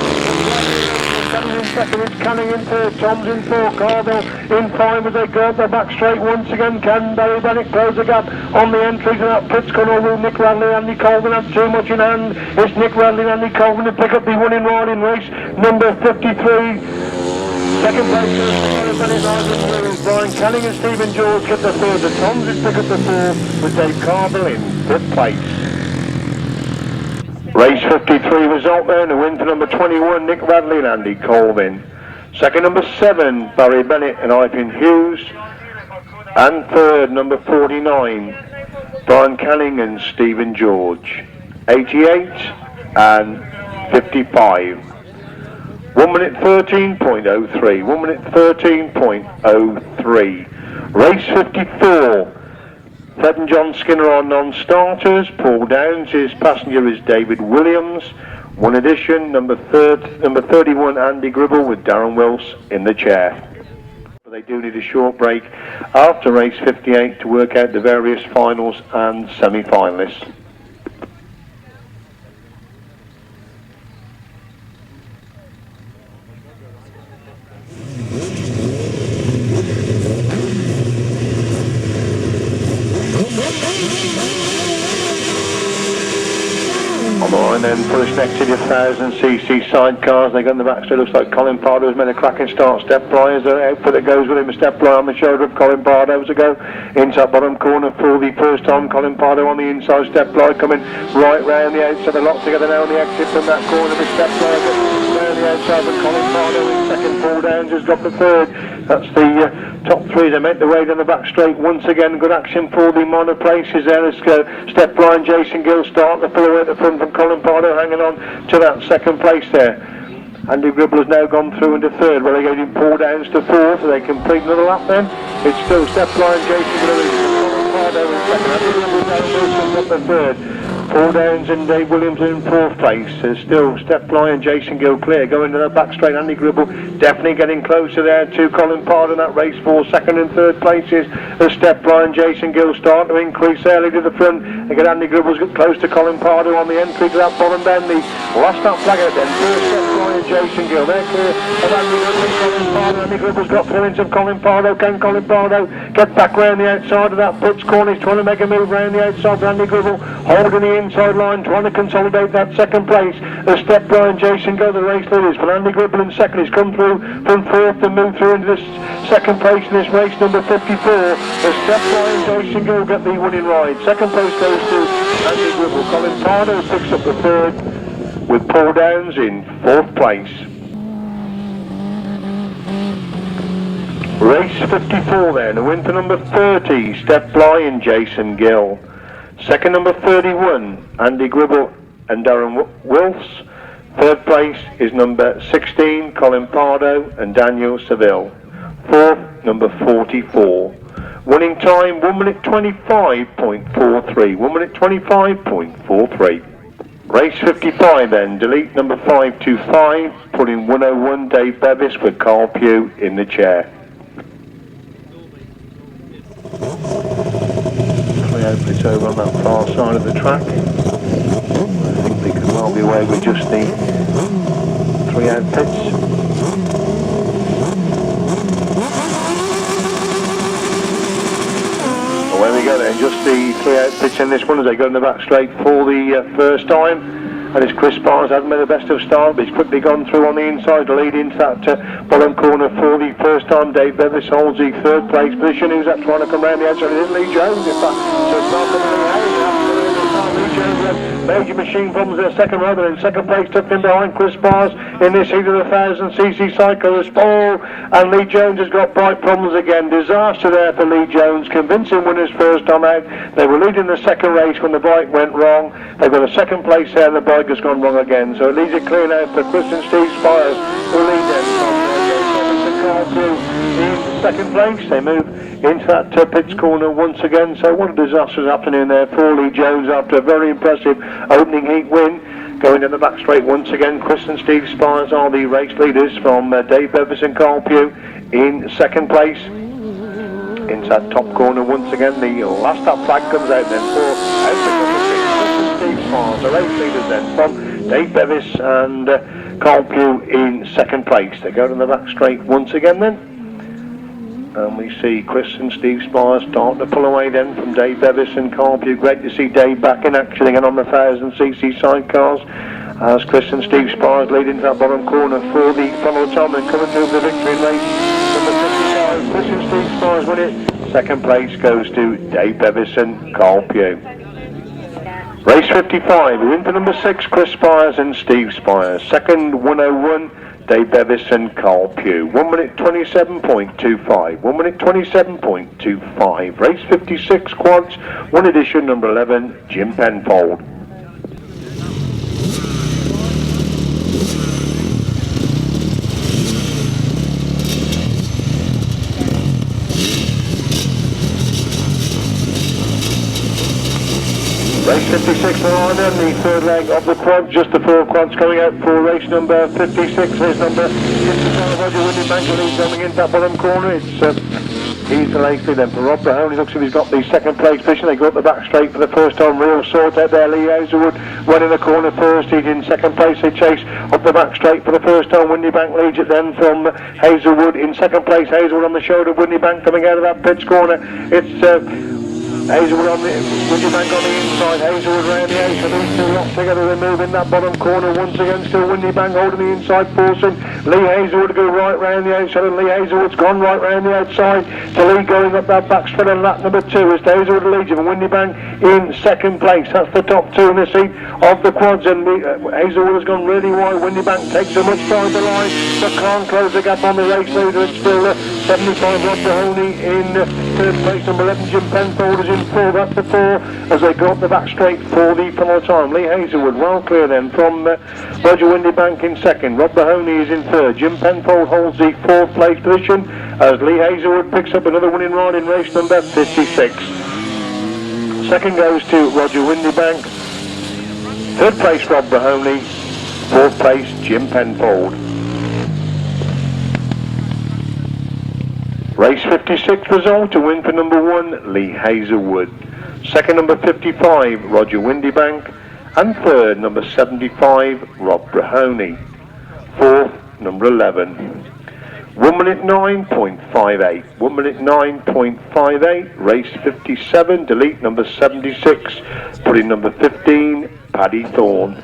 Canning in second, it's Canning in third, Toms in fourth, Carville in 5 as they go up the back straight once again. Can Barry Bennett close the gap on the entry to that pits corner? Will Nick Radley and Andy Colvin have too much in hand? It's Nick Radley and Andy Colvin to pick up the winning ride in race number 53. Second place to Barry Bennett, Ivan Hughes. Brian Canning and Stephen George get the third. The Toms has picked up the fourth with Dave Carville in fifth place. Race 53 result there, and a win for number 21, Nick Radley and Andy Colvin. Second, number 7, Barry Bennett and Ivan Hughes. And third, number 49, Brian Canning and Stephen George. 88 and 55. 1 minute 13.03. 1 minute 13.03. Race 54. Fred and John Skinner are non-starters. Paul Downs, his passenger is David Williams. One addition, number 31, Andy Gribble with Darren Wilce in the chair. But they do need a short break after race 58 to work out the various finals and semi-finalists. On the line then, push next to the 1000cc sidecars. They got in the back straight. Looks like Colin Pardo has made a cracking start. Stef Blyth is the outfit that goes with him. Stef Blyth on the shoulder of Colin Pardo to go into that bottom corner for the first time. Colin Pardo on the inside. Stef Blyth coming right round the outside. They're locked together now on the exit from that corner. With Stef Blyth round the outside, but Colin Pardo in second. Paul Downs has got the third. That's the top three. They make the way down the back straight once again. Good action for the monoplaces there as Stef Blyth Jason Gill start the pull away at the front from Colin Pardo hanging on to that second place there. Andy Gribble has now gone through into third, relegating Paul Downs to fourth. They complete another lap then. It's still Stef Blyth Jason Gill, Colin Pardo in second. Andy Gribble Darren Wilce up the third. Paul Downs and Dave Williams in fourth place. There's still Stef Blyth and Jason Gill clear. Going to the back straight. Andy Gribble definitely getting closer there to Colin Pardo in that race for second and third places. As Stef Blyth and Jason Gill start to increase early to the front. They get Andy Gribble's close to Colin Pardo on the entry to that bottom bend. The last that flag out then. First Stef Blyth and Jason Gill. They're clear of Andy Gribble and Colin Pardo. Andy Gribble's got clearance of Colin Pardo. Can Colin Pardo get back round the outside of that pits corner? He's trying to make a move round the outside of Andy Gribble. Holding the inside line, trying to consolidate that second place. As Stef Blyth and Jason Gill, the race leaders. But Andy Gribble in second. He's come through from fourth and moved through into this second place in this race number 54. As Stef Blyth and Jason Gill get the winning ride. Second place goes to Andy Gribble. Colin Pardo picks up the third with Paul Downs in fourth place. Race 54 then, a win for number 30, Stef Blyth and Jason Gill. Second number 31, Andy Gribble and Darren Wilce. Third place is number 16, Colin Pardo and Daniel Seville. Fourth, number 44. Winning time, 1 minute 25.43. 1 minute 25.43. Race 55 then, delete number 525, put in 101, Dave Bevis with Carl Pugh in the chair. Three outfits over on that far side of the track. I think they could well be away with just the three outfits. Away we go then, just the three outfits in this one as they go in the back straight for the first time. And as Chris Spiers hasn't made the best of start, but he's quickly gone through on the inside to lead into that bottom corner for the first time. Dave Bevis holds the third place position. Who's that trying to come round the outside? It is Lee Jones, in fact. So it's not coming in the Lee Jones had major machine problems in the second row, but in second place tucked in behind Chris Spiers in this heat of the 1000cc cycle. Paul and Lee Jones has got bike problems again. Disaster there for Lee Jones. Convincing winners first time out. They were leading the second race when the bike went wrong. They've got a second place there and the bike has gone wrong again. So it leaves it clear now for Chris and Steve Spiers who lead them in second place. They move into that pits corner once again. So what a disastrous afternoon there for Lee Jones after a very impressive opening heat win. Going in the back straight once again, Chris and Steve Spiers are the race leaders from Dave Bevis and Carl Pugh in second place. Into that top corner once again, the last that flag comes out then for out Chris and Steve Spiers, the race leaders then from Dave Bevis and Carl Pugh in second place. They go to the back straight once again then. And we see Chris and Steve Spiers starting to pull away then from Dave Bevis and Carl Pugh. Great to see Dave back in action again on the 1000cc sidecars. As Chris and Steve Spiers lead into that bottom corner for the final time and coming through the victory in race number 55. Chris and Steve Spiers win it. Second place goes to Dave Bevis and Carl Pugh. Race 55, we're in for number 6, Chris Spiers and Steve Spiers. Second, 101. Dave Bevis and Carl Pugh. 1 minute 27.25. 1 minute 27.25. Race 56 quads. One edition, number 11, Jim Penfold. Race 56 on then, the third leg of the quad, just the 4 quads coming out for race number 56. Race number 55, Roger Windy Bangley coming into that bottom corner. He's the race lead then for Rob Brown. He looks like he's got the second place position. They go up the back straight for the first time. Real sort out there. Lee Hazelwood went in the corner first. He's in second place. They chase up the back straight for the first time. Windy Bank leads it then from Hazelwood in second place. Hazelwood on the shoulder. Windy Bank coming out of that pits corner. It's Hazelwood on the, Windy Bank on the inside, Hazelwood round the outside, these two locked together, they move in that bottom corner once again, still Windy Bank holding the inside, forcing Lee Hazelwood to go right round the outside, and Lee Hazelwood's gone right round the outside, to Lee going up that back straight on lap number 2, as Hazelwood leads him, and Windy Bank in second place. That's the top two in the seat of the quads, and Hazelwood has gone really wide. Windy Bank takes so much time to line, but can't close the gap on the race leader. It's still 75 Rod Melksham in third place. Number 11 Jim Penfold is in 4. That's the 4 as they go up the back straight for the final time. Lee Hazelwood well clear then from Roger Windy Bank in second. Rod Melksham is in third. Jim Penfold holds the 4th place position as Lee Hazelwood picks up another winning ride in race number 56. Second goes to Roger Windy Bank. Third place Rod Melksham. 4th place Jim Penfold. Race 56 result, to win for number 1 Lee Hazelwood. Second number 55 Roger Windy Bank, and third number 75 Rod Melksham. Fourth number 11. 1 minute 9.58. 1 minute 9.58. Race 57. Delete number 76. Put in number 15 Paddy Thorne.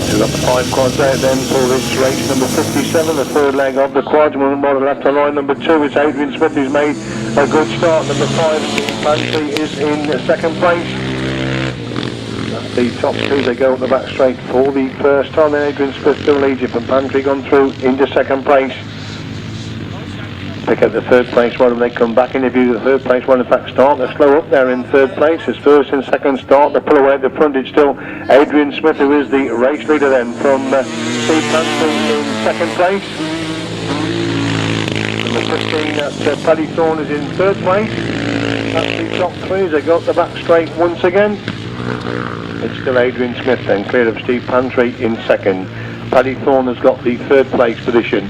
We've got the 5 quads out then for this race number 57, the third leg of the quads. Moving by the left on line number 2, it's Adrian Smith who's made a good start. Number 5, Steve Blyth is in second place. That's the top two, they go up the back straight for the first time. Then Adrian Smith still leads it, and Pantry gone through into second place. Pick up the third place one, and they come back into view. The third place one, in fact, start. They're slow up there in third place. It's first and second start. They pull away at the front. It's still Adrian Smith who is the race leader then from Steve Pantry in second place. Number 15, that's Paddy Thorne is in third place. That's the top three as they go up the back straight once again. It's still Adrian Smith then, clear of Steve Pantry in second. Paddy Thorne has got the third place position.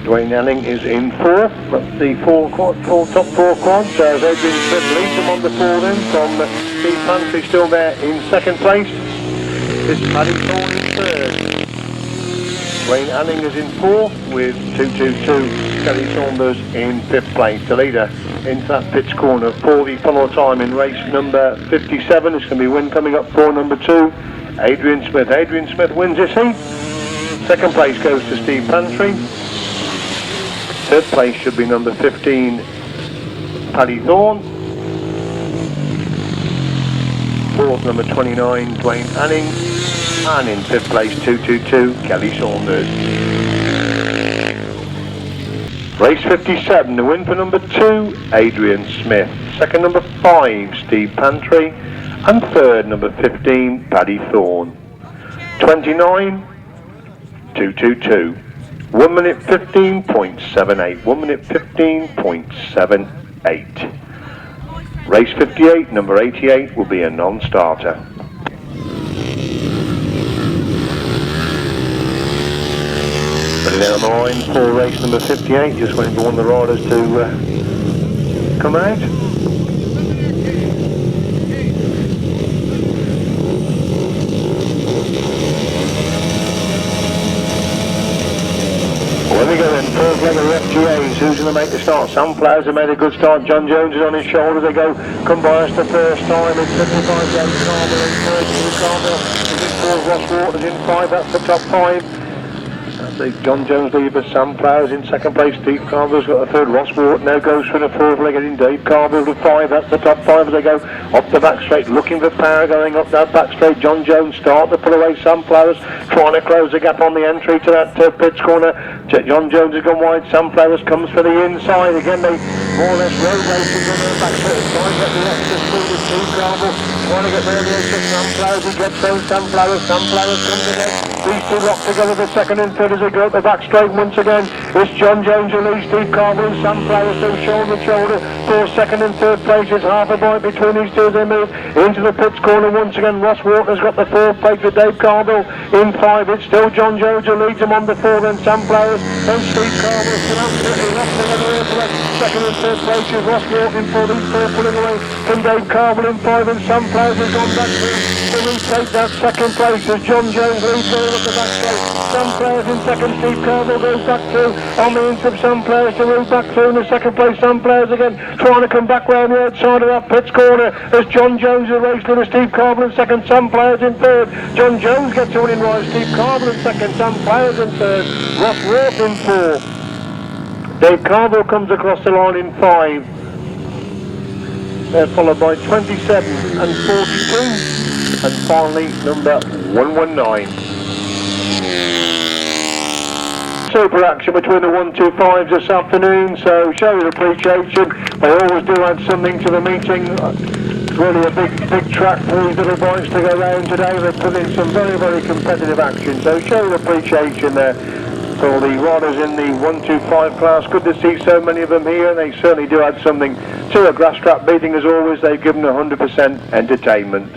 Dwayne Elling is in fourth. That's the top 4 quads. Adrian Smith leads them on the 4 then from Steve Pantry still there in second place. It's Paddy Thorne in third. Dwayne Elling is in fourth with 222. Charlie Saunders in 5th place. The leader into that pitch corner for the final time in race number 57. It's going to be win coming up for number 2, Adrian Smith. Adrian Smith wins this heat. Second place goes to Steve Pantry. Third place should be number 15, Paddy Thorne. Fourth, number 29, Dwayne Anning. And in 5th place, 222, Kelly Saunders. Race 57, the win for number 2, Adrian Smith. Second, number 5, Steve Pantry. And third, number 15, Paddy Thorne. 29, 222. 1 minute 15.78. 1 minute 15.78. Race 58, number 88, will be a non-starter. Put it on the line for race number 58. Just waiting for one of the riders to come out. When we go in, first leg of the FGAs, who's going to make the start? Sunflowers have made a good start. John Jones is on his shoulder. They go, come by us the first time. It's 55 James Carmel in first. Carmel is in 4. Ross Waters in 5. That's the top 5. John Jones leads for Sunflowers in second place. Steve Carver's got the third. Ross Wharton now goes for the 4th leg in Dave Carver to 5. That's the top 5 as they go up the back straight, looking for power going up that back straight. John Jones start to pull away Sunflowers, trying to close the gap on the entry to that pitch corner. John Jones has gone wide. Sunflowers comes for the inside again. They more or less road racing on the back straight, trying to get the extra speed with Steve Carver, trying to get there. The Sunflowers, he gets those Sunflowers comes again. These two locked together, the second and third as they go up the back straight once again. It's John Jones who leads Steve Carver and Sam Flowers still shoulder to shoulder for second and third places. Half a point between these two as they move into the pits corner once again. Ross Walker's got the fourth place for Dave Carville in 5. It's still John Jones who leads him on the 4, then Sam Flowers and Steve Carver still absolutely locked together into the second and third places. Ross Walker in 4, these 4 pulling away from Dave Carville in 5, and Sam Flowers has gone back to retake that second place as John Jones leads going up the back straight. Sam Flowers in second, Steve Carville goes back through on the inside. Sam Flowers to move back through in the second place. Sam Flowers again trying to come back round the outside of that pits corner as John Jones is raced with Steve Carville in second, Sam Flowers in third. John Jones gets a winning ride, Steve Carville in second, Sam Flowers in third, Ross Walker in 4. Dave Carville comes across the line in 5. They're followed by 27 and 42, and finally number 119. Super action between the 125s this afternoon, so show your appreciation. They always do add something to the meeting. It's really a big track for these little boys to go round today. They've put in some very competitive action, so show your appreciation there for the riders in the 125 class. Good to see so many of them here. They certainly do add something to a grass trap meeting. As always, they've given 100% entertainment.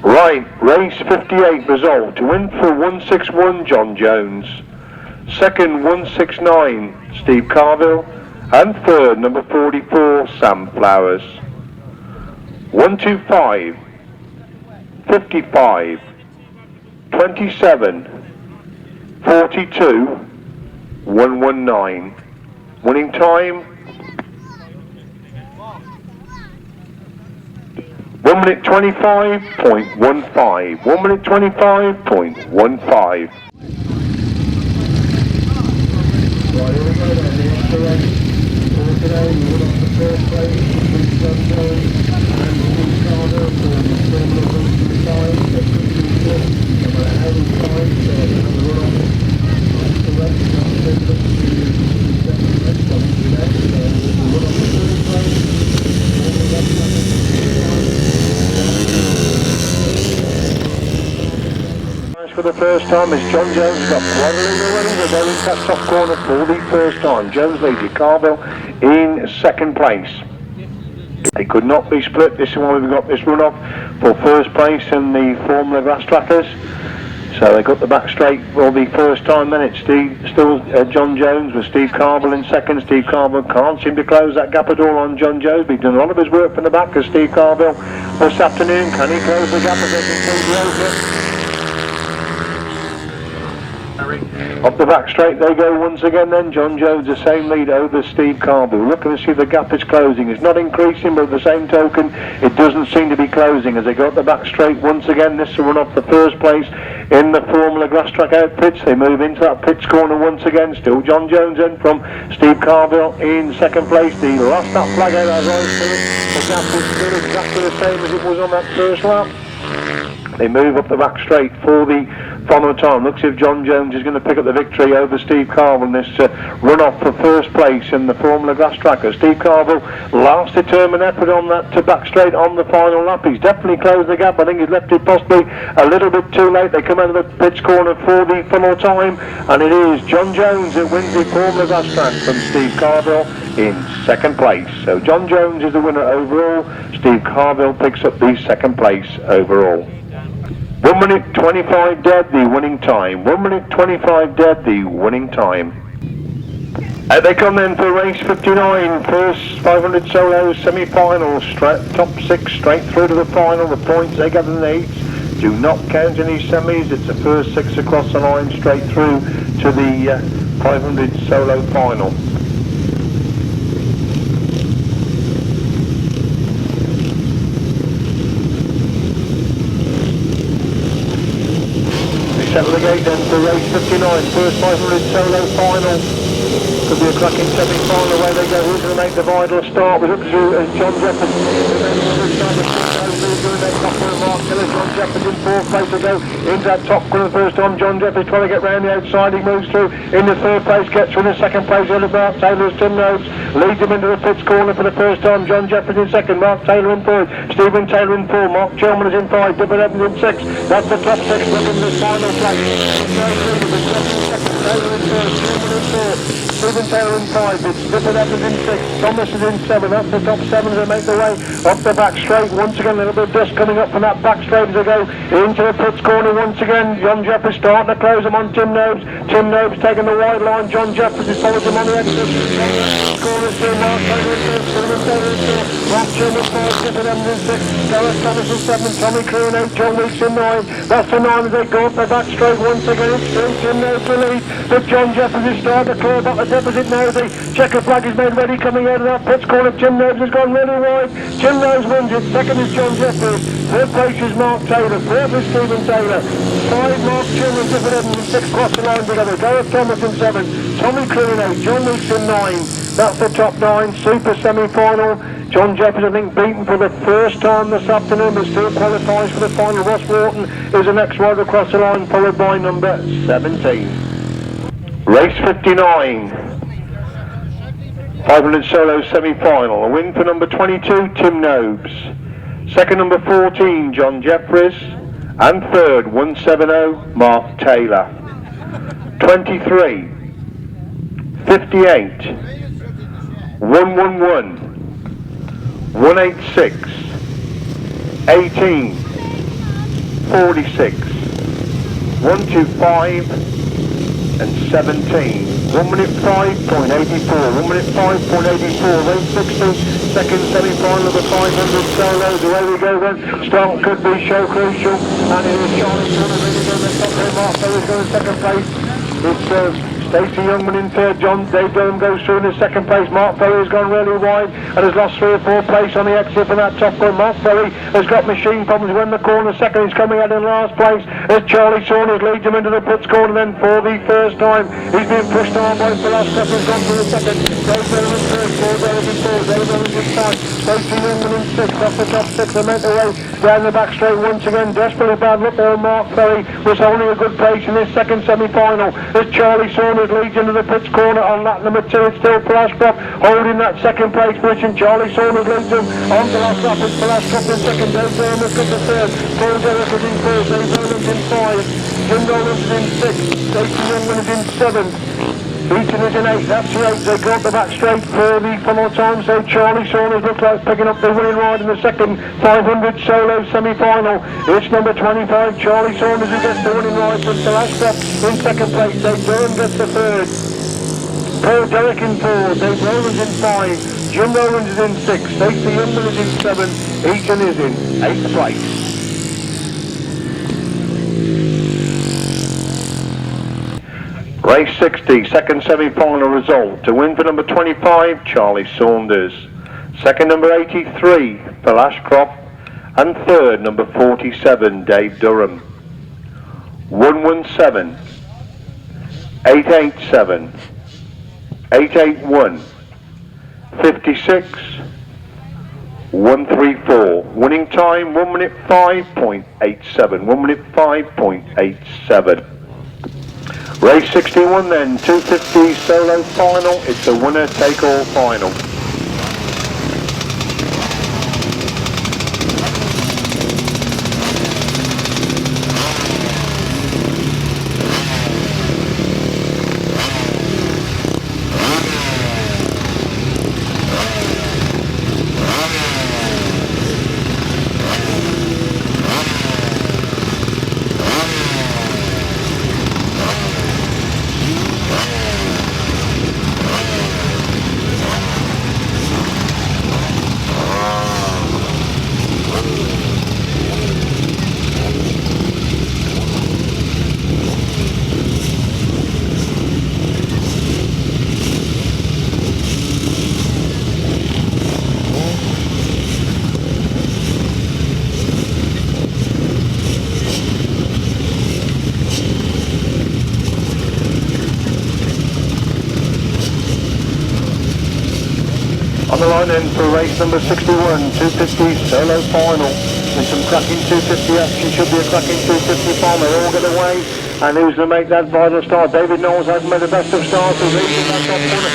Right, race 58 resolved to win for 161 John Jones, second 169 Steve Carville, and third number 44 Sam Flowers. 125, 55, 27, 42, 119. Winning time 1 minute 25.15. 1 minute 25.15. Right, here we go then. The extra race for today. We went off the first place with John Jones and Steve Carver for the Formula 125. They couldn't do good, no matter how we tried, so they're going to run off the race. That's the second race coming today. So we'll run off the first place. For the first time as John Jones has got quite a little running. They're going into that top corner for the first time. Jones leads it, Carville in second place. They could not be split. This is why we've got this run off for first place in the Formula Grass Trackers. So they got the back straight for the first time. Then it's still John Jones with Steve Carville in second. Steve Carville can't seem to close that gap at all on John Jones. He's done a lot of his work from the back as Steve Carville this afternoon. Can he close the gap as they continue to open it? Up the back straight they go once again then. John Jones the same lead over Steve Carville. Looking to see if the gap is closing. It's not increasing, but at the same token it doesn't seem to be closing as they go up the back straight once again. This will run off the first place in the Formula Grass Track outfits. They move into that pits corner once again. Still John Jones in from Steve Carville in second place. He lost that flag out as I see it. The gap is still exactly the same as it was on that first lap. They move up the back straight for the final time. Looks as if John Jones is going to pick up the victory over Steve Carville in this run-off for first place in the Formula Grass Tracker. Steve Carville, last determined effort on that to back straight on the final lap. He's definitely closed the gap. I think he's left it possibly a little bit too late. They come out of the pits corner for the final time, and it is John Jones that wins the Formula Grass Track from Steve Carville in second place. So John Jones is the winner overall. Steve Carville picks up the second place overall. 1 minute 25 dead, the winning time. 1 minute 25 dead, the winning time. Out they come then for race 59. First 500 solos semi-final. Top 6 straight through to the final. The points they gather in the 8s do not count any semis. It's the first 6 across the line straight through to the 500 solo final. Settle the gate then for race 59, first 500 solo final. Could be a cracking semi-final. Away they go. Who's going to make the vital start? We're up to John Jefferies. John Jefferies in fourth place to go into that top corner the first time. John Jefferies trying to get round the outside. He moves through in the third place, gets through in the second place. Mark Taylor's Tim Nobes leads him into the pits corner for the first time. John Jefferies in second, Mark Taylor in third, Stephen Taylor in four, Mark Chelman is in five, Dyfed Evans in six. That's the top six looking in the final place. Taylor in third, Chelman in four, Stephen Taylor in five, it's Dyfed Evans in six, Thomas is in seven. That's the top seven as they make their way up the back straight. Once again, a little bit of dust coming up from that back straight as they go into the pits corner once again. John Jefferies starting to close them on Tim Nobes. Tim Nobes taking the wide line. John Jefferies has followed him on the exit. Corner still, Mark Taylor in third, Stephen Taylor in four, Mark Chelman in five, Dyfed Evans in six, Gareth Thomas in seven, Tommy Crewe in eight, John Weeks in nine. That's the nine as they go up the back straight once again. It's still Tim Nobes to lead, but John Jefferies is starting to claw back the deficit now. The checker flag is made ready coming out of that pits corner. Tim Nobes has gone really wide. Tim Nobes wins it. Second is John Jefferies. Third place is Mark Taylor. Fourth is Stephen Taylor. Five, Mark Chelman, Dyfed Evans in six, cross the line together. Gareth Thomas in seven, Tommy Crewe in eight, John Weeks in nine. That's the top nine. Super semi-final. John Jefferies, I think, beaten for the first time this afternoon, but still qualifies for the final. Ross Wharton is the next rider across the line, followed by number 17. Race 59. 500 solo semi-final. A win for number 22, Tim Nobes. Second, number 14, John Jefferies. And third, 170, Mark Taylor. 23, 58, 111, 186, 18, 46, 125 and 17. 1 minute 5.84, 1 minute 5.84, race 16, second semi-final of the 500 solos. Away we go then. Start could be show crucial, and it is Charlie Saunders really going to top there. Mark Taylor's going to second place. It's Stacey Youngman in third, Dave Durham goes through in the second place. Mark Ferry has gone really wide and has lost 3 or 4 places on the exit from that top one. Mark Ferry has got machine problems when the corner. Second is coming out in last place as Charlie Saunders leads him into the pits corner then for the first time. He's been pushed on by Phil Ashcroft, has gone to the second. Dave Durham in third, Dave Durham in fourth, Dave Durham in five, Stacey Youngman in sixth. That's the top 6. They make their way down the back straight once again. Desperately bad look there. Mark Ferry was holding a good place in this second semi-final as Charlie Saunders leads into the pits corner on lap number 2. It's still Phil Ashcroft holding that second place position. Charlie Saunders leads him on the last lap. It's Phil Ashcroft in second, Dave Durham has got the third, Paul Derrick is in fourth, Dave Durham's in 5, Jim Dolan's in 6, Stacey Youngman is in 7, Beaton is in 8, that's the 8. They go up the back straight for the final time, so Charlie Saunders looks like picking up the winning ride in the second 500 solo semi-final. It's number 25, Charlie Saunders, who gets the winning ride for Phil Ashcroft in second place. Dave Durham gets the third, Paul Derrick in 4, Dave Rowlands in 5, Jim Rowlands is in 6, Stacey Youngman is in 7, Eaton is in 8th place. Race 60, second semi-final result. To win for number 25, Charlie Saunders. Second, number 83, Phil Ashcroft. And third, number 47, Dave Durham. 117, 887, 881, 56, 134. Winning time 1 minute 5.87. 1 minute 5.87. Race 61 then, 250 solo final. It's a winner take all final. then for race number 61, 250 solo final. And some cracking 250 action, should be a cracking 250 final. They all get away. And who's going to make that vital start? David Knowles hasn't made the best of starts. He's leading that top corner.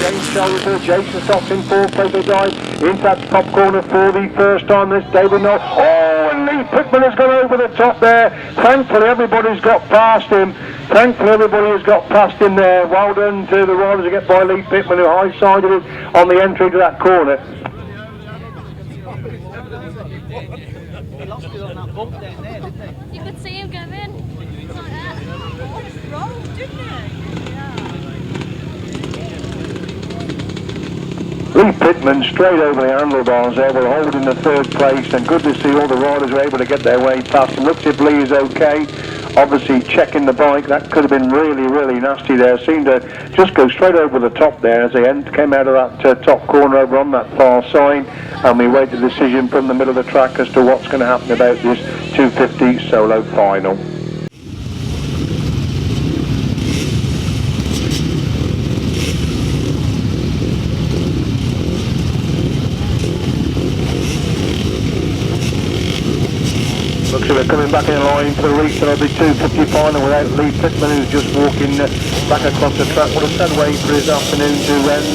James Charlie third. Jason stops in fourth place. They dive into that top corner for the first time. This David Knowles. Oh, and Lee Pittman has gone over the top there. Thankfully, everybody's got past him. Thankfully, everybody has got past him there. Well done to the riders who get by Lee Pittman, who high-sided it on the entry to that corner. He lost it on that bump down there, didn't he? You could see him go in. Like that. Oh, it's rolled, didn't it? Yeah. Lee Pittman straight over the handlebars there, will hold in the third place, and good to see all the riders were able to get their way past him. Looks if Lee is okay. Obviously checking the bike, that could have been really nasty there. Seemed to just go straight over the top there as they came out of that top corner over on that far side, and we wait the decision from the middle of the track as to what's going to happen about this 250 solo final. Looks like we're coming back in line for the reach of the 250 final without Lee Pittman, who's just walking back across the track. What a sad way for his afternoon to end.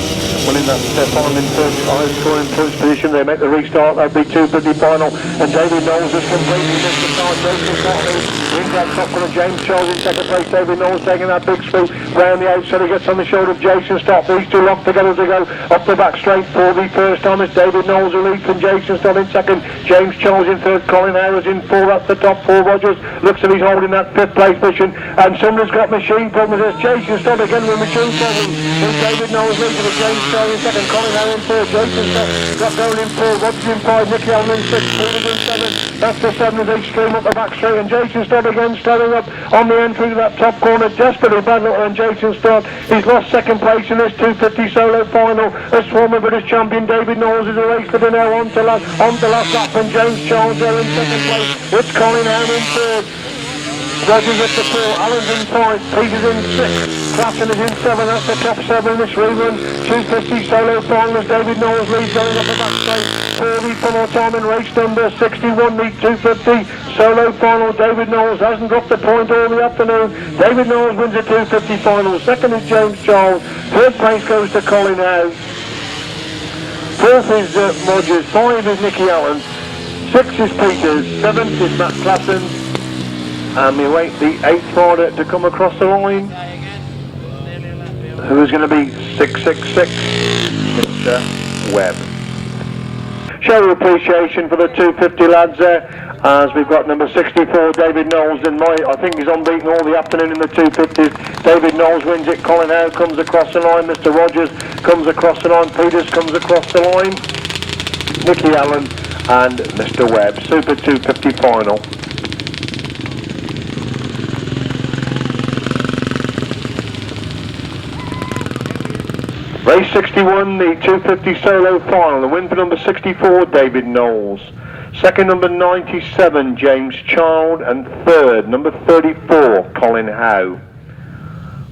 Well, in that final in first, scoring first position, they make the restart. That'll be 250 final, and David Knowles has completely missed the start. Jason Scotland in that top corner. James Charles in second place. David Knowles taking that big swoop round the outside. He gets on the shoulder of Jason Stott. These two locked together to go up the back straight for the first time. It's David Knowles who leads from Jason Stott in second. James Charles in third. Colin Howard in fourth. That's the top four. Rogers looks like he's holding that fifth place position, and somebody's got machine problems. There's Jason Stott again with machine problems. And David Knowles leading with James Charles in second. Colin Howard in third. Jason Stott got going in fourth. Rogers in five. Nicky Allen in sixth. Rogers in seven. That's the seven as they stream up the back straight, and Jason Stott again starting up on the entry to that top corner. Desperately battle, and Jason Stott, he's lost second place in this 250 solo final. As former British champion David Knowles is a race for the now on to last lap, and James Charles there in second place. It's Colin Howard in third. Rogers at the 4, Allen's in 5, Peters in 6, Chetton is in 7, that's the top 7 in this rerun. 250 solo final as David Knowles leads going up the back straight. 40 for more time in race number 61, the 250 solo final. David Knowles hasn't dropped a point all the afternoon. David Knowles wins the 250 final. Second is James Charles. Third place goes to Colin Howe. Fourth is Rogers. 5 is Nicky Allen. 6 is Peters. 7th is Matt Classen. And we wait the 8th rider to come across the line. Who is going to be 666? Mr. Webb. Show of appreciation for the 250 lads there, as we've got number 64, David Knowles, and I think he's unbeaten all the afternoon in the 250s. David Knowles wins it. Colin Howe comes across the line. Mr. Rogers comes across the line. Peters comes across the line. Nicky Allen and Mr. Webb. Super 250 final. Race 61, the 250 solo final. The win for number 64, David Knowles. Second, number 97, James Child. And third, number 34, Colin Howe.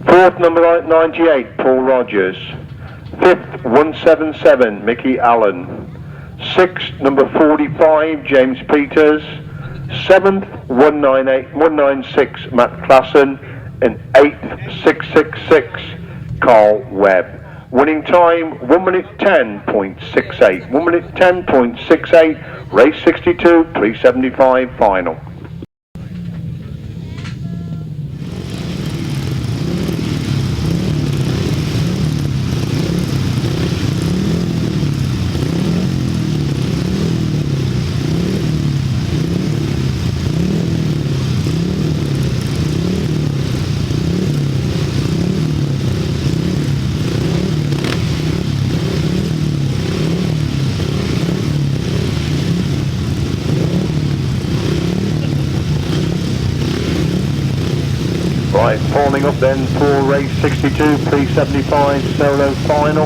Fourth, number 98, Paul Rogers. Fifth, 177, Mickey Allen. Sixth, number 45, James Peters. Seventh, 196, Matt Classen. And eighth, 666, Carl Webb. Winning time, 1 minute 10.68. 1 minute 10.68. Race 62, 375 final. Right, forming up then for race 62, 375 solo final.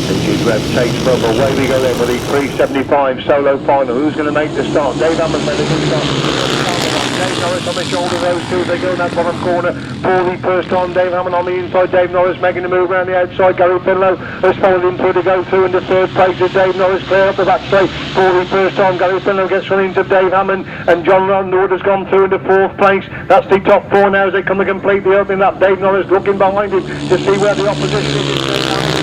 Engine them takes rubber. Away we go then with the 375 solo final. Who's going to make the start? Dave Hammond made a good start. Dave Norris on the shoulder, those two, they go in that bottom corner. For the first time, Dave Hammond on the inside, Dave Norris making the move around the outside. Gary Finlow has followed him through to go through into third place with Dave Norris clear up the back straight. For the first time, Gary Finlow gets run into Dave Hammond, and John Underwood has gone through into fourth place. That's the top four now as they come to complete the opening lap. Dave Norris looking behind him to see where the opposition is.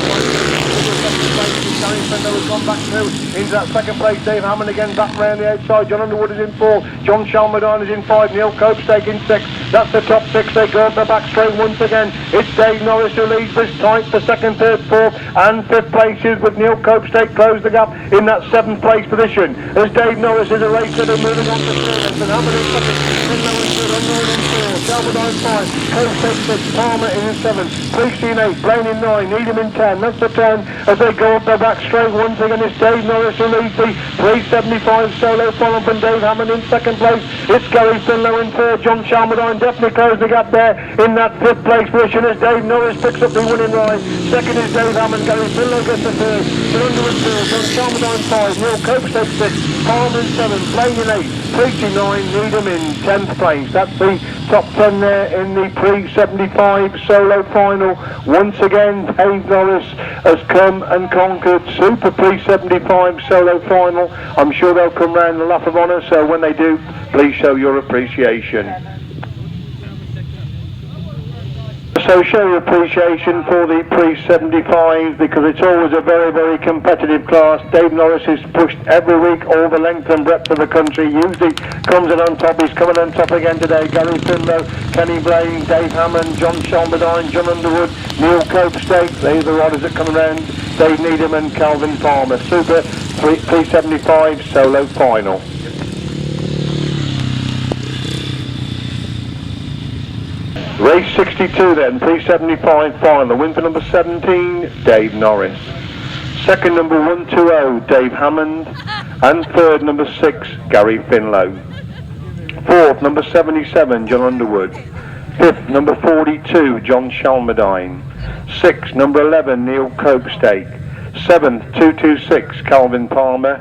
Gary Finlow has gone back through into that second place. Dave Hammond again back round the outside. John Underwood is in fourth. John Shalmadine is in five. Neil Copestake in sixth. That's the top six. They go up the back straight once again. It's Dave Norris who leads this tight for second, third, fourth and fifth places, with Neil Copestake closed the gap in that seventh place position. As Dave Norris is a racer, they're moving on to third. And Hammond in second. Finlow in third. Underwood in fourth. Shalmadine five. Copestake six. Palmer in seventh. Priest in eight. Blaine in nine. Needham in 10. That's the 10 as they go up the back straight once again. It's Dave Norris who leads the 375 solo final from Dave Hammond in second place. It's Gary Finlow in third. John Shalmadine definitely closed the gap there in that fifth place position as Dave Norris picks up the winning ride. Second is Dave Hammond. Gary Finlow gets the third. Underwood third. John Shalmadine five. Neil Copestake six. Palmer in seven. Blaine in eight. Preach in nine. Needham in 10th place. That's the top 10 there in the pre-75 solo final. Once again, Dave Norris has come and conquered Super pre-75 solo final. I'm sure they'll come round the lap of honour, so when they do, please show your appreciation. So show your appreciation for the pre-75 because it's always a very, very competitive class. Dave Norris is pushed every week all the length and breadth of the country. Usually comes in on top. He's coming on top again today. Gary Finlow, Kenny Blaine, Dave Hammond, John Shalmadine, John Underwood, Neil Copestake. These are the riders that come around. Dave Needham and Calvin Palmer. Super pre-75 solo final. Race 62 then, pre-75 final. Win for number 17, Dave Norris. Second, number 120, Dave Hammond. And third, number 6, Gary Finlow. Fourth, number 77, John Underwood. Fifth, number 42, John Shalmadine. Sixth, number 11, Neil Copestake. Seventh, 226, Calvin Palmer.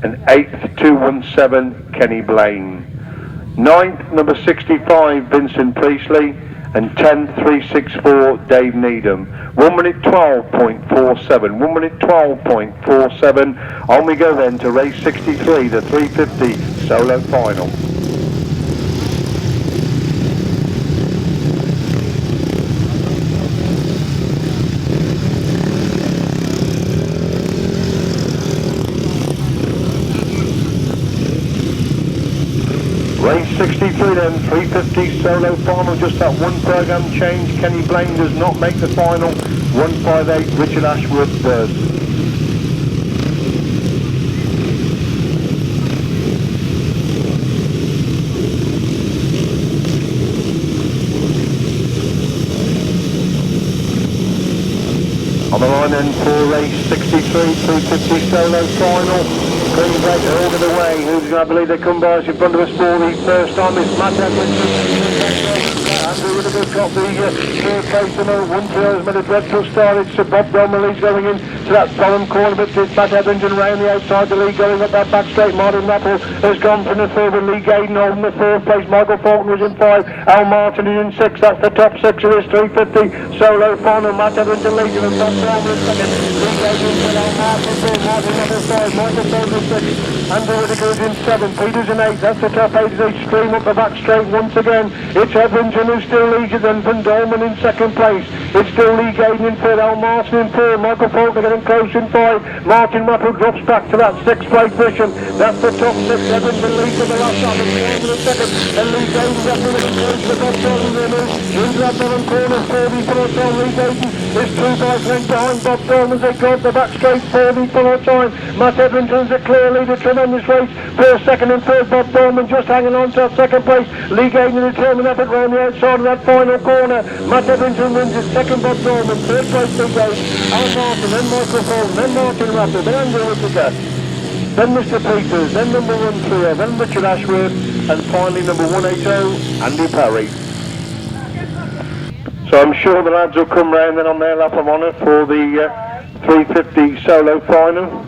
And eighth, 217, Kenny Blaine. Ninth, number 65, Vincent Priestley. And 10th, 364, Dave Needham. 1 minute 12.47. 1 minute 12.47. On we go then to race 63, the 350 solo final. Race 63 then, 350 solo final, just that one programme change. Kenny Blaine does not make the final. 158, Richard Ashworth does. On the line then for race 63, 350 solo final. Green flag over the way. Who's going to believe they come by us in front of us for the first time? It's Matt Edmonds. Andrew with a good got the third place in the 1-2 has made a dreadful start. It's Bob Donnelly's going in to that bottom corner, but it's Matt Evans and round the outside. The lead going up that back straight. Martin Rappel has gone from the third with Lee Gaden holding the fourth place. Michael Fulton was in 5. Al Martin is in 6. That's the top 6 of this 350 solo final. Matt Evans and leading the top 4 in second. Lee Gaden with Al Martin 4. Martin Rappel 5. Michael Fulton 6. Andrew Whittaker's in 7. Peters in 8. That's the top 8 as they stream up the back straight once again. It's Evans who still leads it then from Dolman in second place. It's still Lee Gaden in third. Al Martin in third. Michael Fulton getting close in 5. Martin Rappel drops back to that 6th place position. That's the top 6. Evans and leads in the last lap. And in second. And Lee Gaden Rappel getting close to the top 7. Into that bottom corner. 40 for a time. Lee Gaden is 2 bikes length behind Bob Dolman. They go up the back straight. 40 for a time. Matt Edmonton's a clear leader. Tremendous race. First, second and third. Bob Dolman just hanging on to that second place. Lee Gaden in a determined effort round the outside of that final corner. Matt Edmonton wins his second. Bob Dolman. Third place Lee Gaden. Al Martin. Then Michael Fulton. Then Martin Rappel. Then Andrew Whittaker. Then Mr. Peters. Then number 130. Then Richard Ashworth. And finally number 180. Andy Parry. So I'm sure the lads will come round then on their lap of honour for the 350 solo final.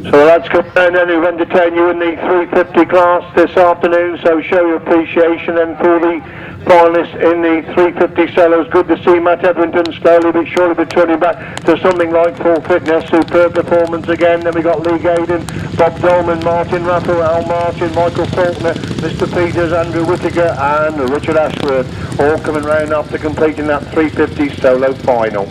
So the lads come down then who've entertained you in the 350 class this afternoon, so show your appreciation then for the finalists in the 350 solos. Good to see Matt Edrington slowly but surely returning back to something like full fitness. Superb performance again. Then we got Lee Gaydon, Bob Dolman, Martin Raffle, Al Martin, Michael Faulkner, Mr Peters, Andrew Whittaker and Richard Ashworth, all coming round after completing that 350 solo final.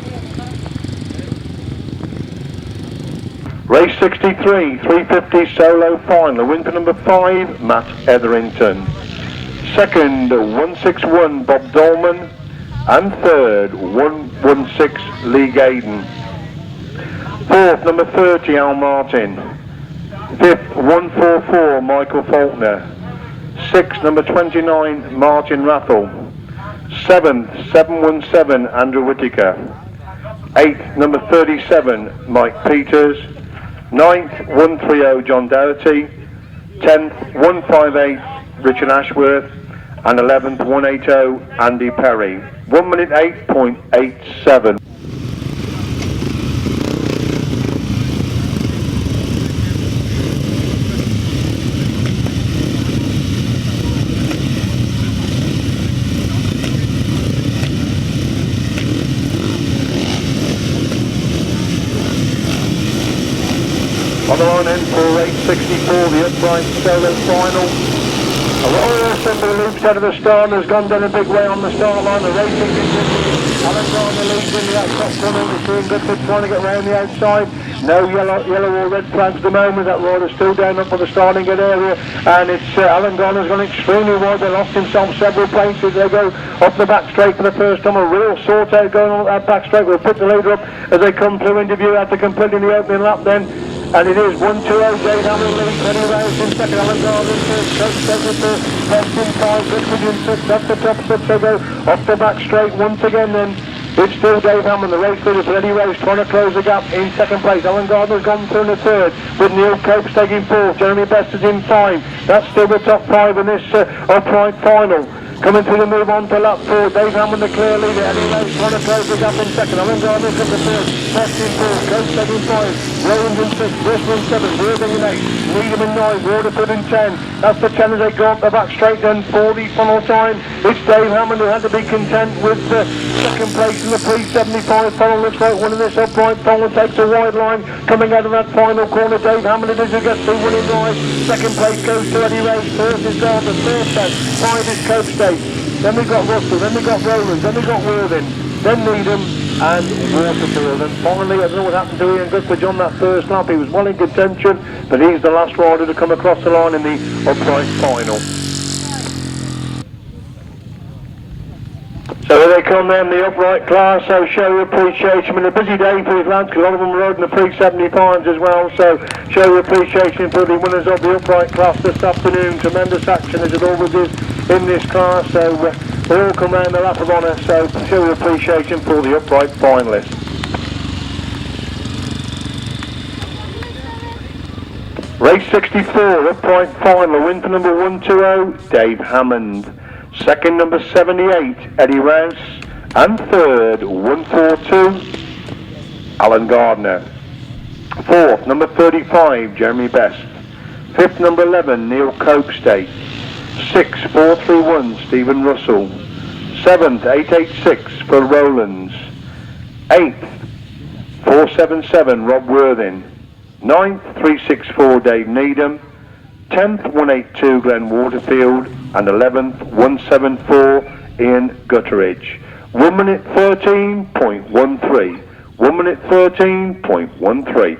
Race 63, 350 solo final. Win for number 5, Matt Etherington. Second, 161, Bob Dolman. And third, 116, Lee Gaydon. Fourth, number 30, Al Martin. Fifth, 144, Michael Faulkner. Sixth, number 29, Martin Rathel. Seventh, 717, Andrew Whittaker. Eighth, number 37, Mike Peters. 9th, 130, John Doherty. 10th, 158, Richard Ashworth. And 11th, 180, Andy Perry. 1 minute 8.87. On the line in for race 64, the upright solo final. A royal assembly loops out of the start has gone down a big way on the start line. The racing continues. Alan Garner leads in the outside tunnel. We're seeing Goodford trying to get round the outside. No yellow or red flags at the moment. That rider's still down up for the starting gate area. And it's Alan Garner's gone extremely wide. They lost himself several places. They go off the back straight for the first time. A real sort out going on at that back straight. We'll put the leader up as they come through interview after completing the opening lap then. And it is 1-2-0, Dave Hamlin leads, Penny Rose in second, Alan Garner in first, Coach Steve Spiers, best in 5, Goodford in 6, that's the top 6, they go off the back straight once again then. It's still Dave Hamlin, the race leader for Eddie Rose, trying to close the gap in second place. Alan Gardner's gone through in the third, with Neil Copes taking fourth, Jeremy Best is in 5. That's still the top 5 in this upright final. Coming through the move on to lap 4, Dave Hammond the clear leader, Eddie Rose trying to close the gap in second, Alan Gardner comes to third, Best in 4, Coach taking 5, Rowland in 6, Bristol in 7, Worthing in 8, Needham in 9, Waterford in 10, that's the 10 as they go up the back straight then for the final time. It's Dave Hammond who had to be content with second place in the pre-75 final. Looks like one of this upright final takes a wide line coming out of that final corner. Dave Hammond it is who gets through winning drive. Second place goes to Eddie Rose, first is Gardner, third place, 5 is Cope State. Then we got Russell, then we got Rowland, then we got Worthing, then Needham and Waterfield. And finally, I don't know what happened to Ian Goodford on that first lap. He was well in contention, but he's the last rider to come across the line in the upright final. So here they come then, the upright class, so show your appreciation. It's a busy day for these lads, because a lot of them rode in the pre-75s as well, so show your appreciation for the winners of the upright class this afternoon. Tremendous action as it always is in this class, so they all come round the lap of honour, so show your appreciation for the upright finalists. Race 64, upright final, win for number 120, Dave Hammond. Second, number 78, Eddie Rouse. And third, 142, Alan Gardner. Fourth, number 35, Jeremy Best. Fifth, number 11, Neil Copestate. Sixth, 431, Stephen Russell. Seventh, 886, Phil Rowlands. Eighth, 477, Rob Worthing. Ninth, 364, Dave Needham. 10th, 182, Glenn Waterfield. And 11th, 174, Ian Gutteridge. 1 minute 13.13. 1 minute 13.13.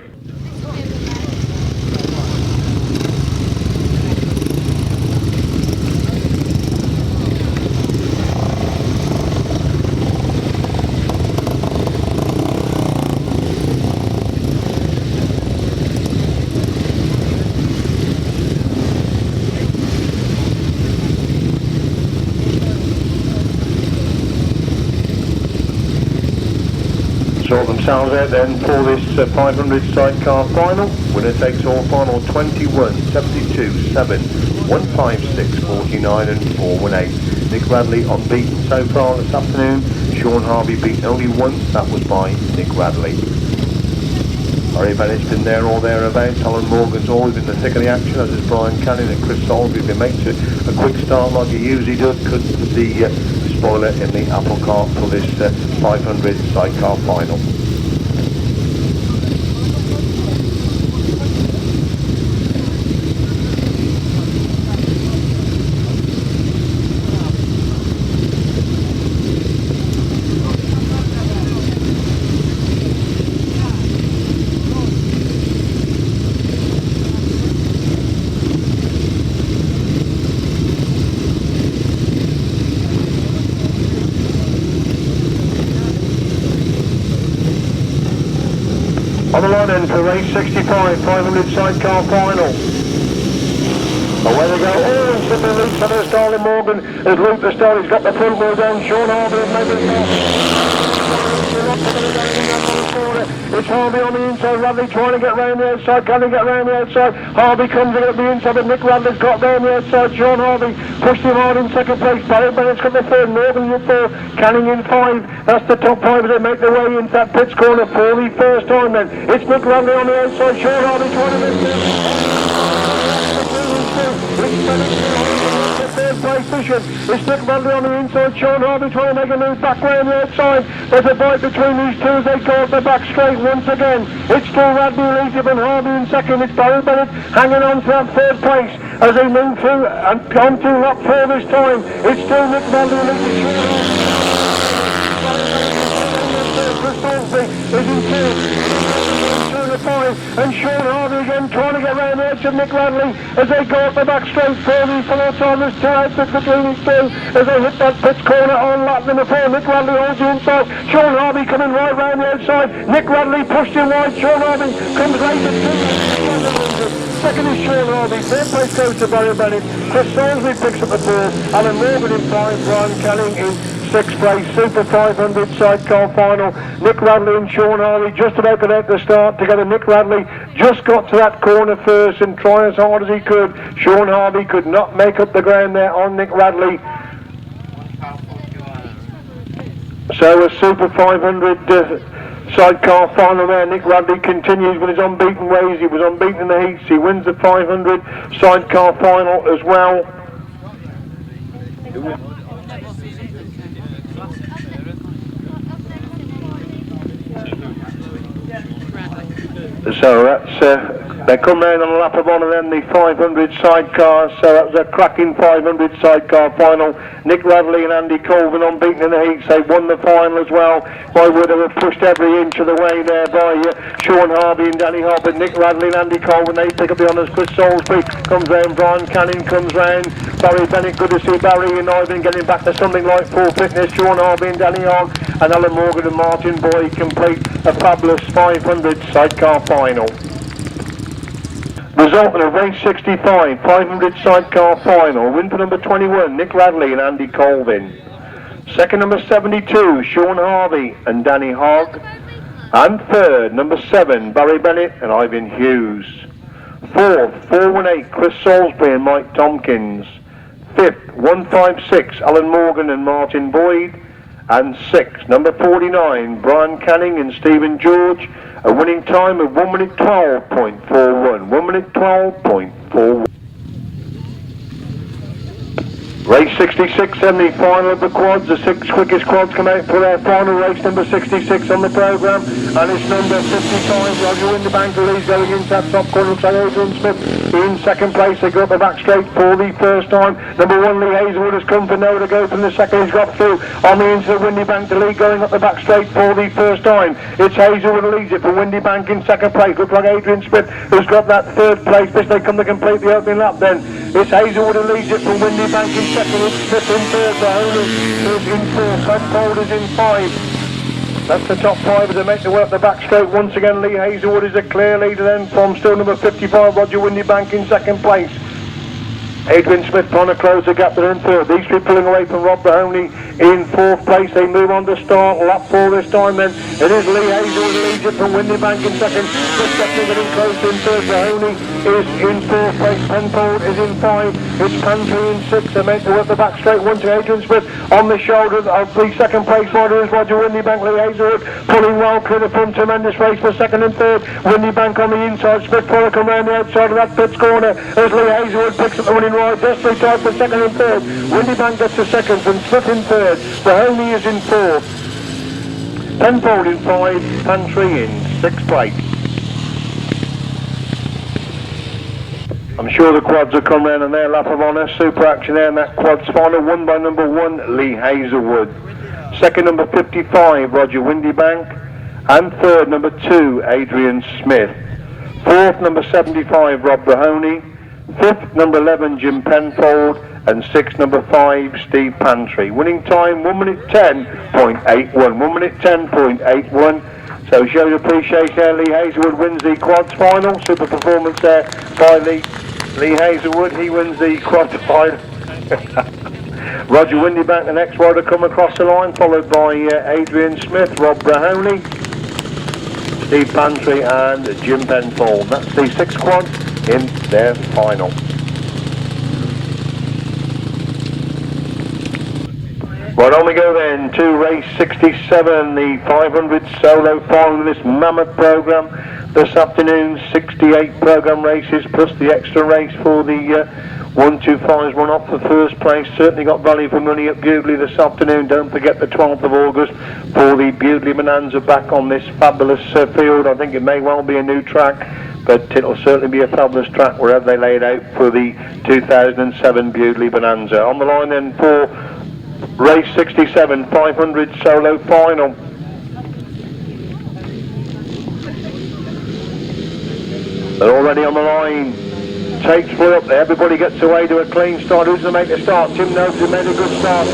So sort themselves out then for this 500 sidecar final. Winner takes all final 21, 72, 7, 156, 49 and 418. Nick Radley unbeaten so far this afternoon. Sean Harvey beaten only once, that was by Nick Radley. Barry Bennett's been there or thereabouts. Alan Morgan's always in the thick of the action, as is Brian Canning, and Chris Salisbury. If he makes a quick start like he usually does, could the spoiler in the apple cart for this 500 sidecar final. On the line end for race 65, 500 sidecar final. Away they go. Oh, and Sidney Luke for the Starling Morgan. As Luke the Star, he's got the front wheel down. Sean Harvey has made it. It's Harvey on the inside. Radley trying to get round the outside. Can he get round the outside? Harvey comes in at the inside, but Nick Radley's got round the outside. Sean Harvey pushed him hard in second place. Barry Bennett's got the third. Morgan in fourth. Canning in 5. That's the top 5 as they make their way into that pits corner for the first time then. It's Nick Radley on the outside. Sean Harvey trying to miss it. Third place position. It's Nick Radley on the inside. Sean Harvey trying to make a move back round the outside. There's a fight between these two as they go up the back straight once again. It's still Radley leads and Harvey in second. It's Barry Bennett hanging on to that third place as they move through and on to lap 4 this time. It's still Nick Radley leading. Is in and Sean Harvey again trying to get round the edge of Nick Radley as they go up the back straight for the full time. There's 2 outside between these two as they hit that pits corner on lap number 4. Nick Radley holds the inside. Sean Harvey coming right round the outside. Nick Radley pushed him wide. Sean Harvey comes later. Second is Sean Harvey. Third place goes to Barry Bennett. Chris Salisbury picks up the 4. Alan Morgan in 5. Brian Canning in 6th place. Super 500 sidecar final. Nick Radley and Sean Harvey just about to get the start together. Nick Radley just got to that corner first and trying as hard as he could. Sean Harvey could not make up the ground there on Nick Radley. So a Super 500 sidecar final there. Nick Radley continues with his unbeaten ways. He was unbeaten in the heats. He wins the 500 sidecar final as well. So that's they come round on the lap of honour then, the 500 sidecar. So that was a cracking 500 sidecar final. Nick Radley and Andy Colvin unbeaten in the heats. They won the final as well. By would have pushed every inch of the way there by Sean Harvey and Danny Hart. But Nick Radley and Andy Colvin, they pick up the honours. Chris Salisbury comes round. Brian Canning comes round. Barry Bennett, good to see Barry and Ivan getting back to something like full fitness. Sean Harvey and Danny Hart and Alan Morgan and Martin Boyd complete a fabulous 500 sidecar final. Result of race 65, 500 sidecar final. Win for number 21, Nick Radley and Andy Colvin. Second, number 72, Sean Harvey and Danny Hogg. And third, number 7, Barry Bennett and Ivan Hughes. Fourth, 418, Chris Salisbury and Mike Tompkins. Fifth, 156, Alan Morgan and Martin Boyd. And sixth, number 49, Brian Canning and Stephen George. A winning time of 1 minute 12.41. 1 minute 12.41. Race 66 and the final of the quads. The 6 quickest quads come out for their final race, number 66 on the programme. And it's number 55, Roger Winterbank, Lee's going into that top corner. Looks like Adrian Smith in second place. They go up the back straight for the first time. Number 1, Lee Hazelwood has come for no to go from the second. He's got through on the into the Winterbank. The lead going up the back straight for the first time. It's Hazelwood who leads it for Winterbank in second place. Looks like Adrian Smith who's got that third place. This they come to complete the opening lap then. It's Hazelwood who leads it for Winterbank in second. It's Smith in third. Mahoney is in fourth. Cotswold is in 5. That's the top 5 as they make their way up the back straight. Once again, Lee Hazelwood is a clear leader then from still number 55, Roger Winterbank in second place. Adrian Smith trying to close the gap there in third. These three pulling away from Rod Melksham in fourth place. They move on to start. Lap 4 this time then. It is Lee Hazelwood leads it from Windybank in second. Chris Steve getting close in third. Mahoney is in fourth place. Penfold is in 5. It's Pantry in 6. They're meant to work the back straight one to Adrian Smith on the shoulder of the second place rider is Roger Windybank. Lee Hazelwood pulling well clear the front. Tremendous race for second and third. Windybank on the inside. Smith trying to come round the outside of that pits corner as Lee Hazelwood picks up the winning ride. Desperately tied for second and third. Windybank gets to second and Smith in third. Mahoney is in fourth. Penfold in 5. Pantry in 6th place. I'm sure the quads will come round and their lap of honour. Super action there in that quads final. Won by number 1, Lee Hazelwood. Second, number 55, Roger Windybank. And third, number 2, Adrian Smith. Fourth, number 75, Rob Mahoney. Fifth, number 11, Jim Penfold. And sixth, number 5, Steve Pantry. Winning time, 1 minute 10.81. 1 minute 10.81. So shows appreciation there. Lee Hazelwood wins the quads final. Super performance there by Lee Hazelwood. He wins the quads final. Roger Windybank, the next rider, come across the line, followed by Adrian Smith, Rob Mahoney, Steve Pantry and Jim Penfold. That's the 6 quads in their final. Right, on we go then to race 67, the 500 solo final of this mammoth programme. This afternoon, 68 programme races plus the extra race for the 125's run off for first place. Certainly got value for money at BEWDLEY this afternoon. Don't forget the 12th of August for the BEWDLEY Bonanza back on this fabulous field. I think it may well be a new track, but it'll certainly be a fabulous track wherever they lay it out for the 2007 BEWDLEY Bonanza. On the line then for race 67, 500 solo final. They're already on the line. Takes full up there. Everybody gets away to a clean start. Who's going to make the start? Tim Nobes has made a good start.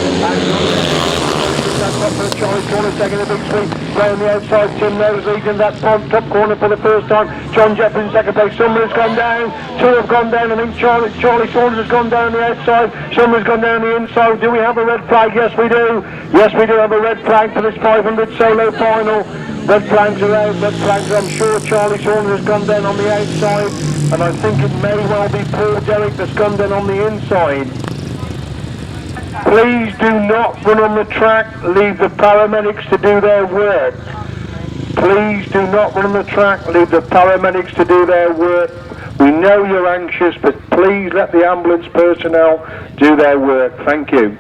That's up for Charlie Saunders taking a big sweep. Right on the outside, Tim Nobes leading that top corner for the first time. John Jefferies in second place. Somebody's gone down. 2 have gone down. I think Charlie Saunders has gone down the outside. Somebody's gone down the inside. Do we have a red flag? Yes, we do. Yes, we do have a red flag for this 500 solo final. Red flags are out, red flags. I'm sure Charlie Saunders has gone down on the outside, and I think it may well be Paul Derrick that's gone down on the inside. Please do not run on the track. Leave the paramedics to do their work. Please do not run on the track. Leave the paramedics to do their work. We know you're anxious, but please let the ambulance personnel do their work. Thank you.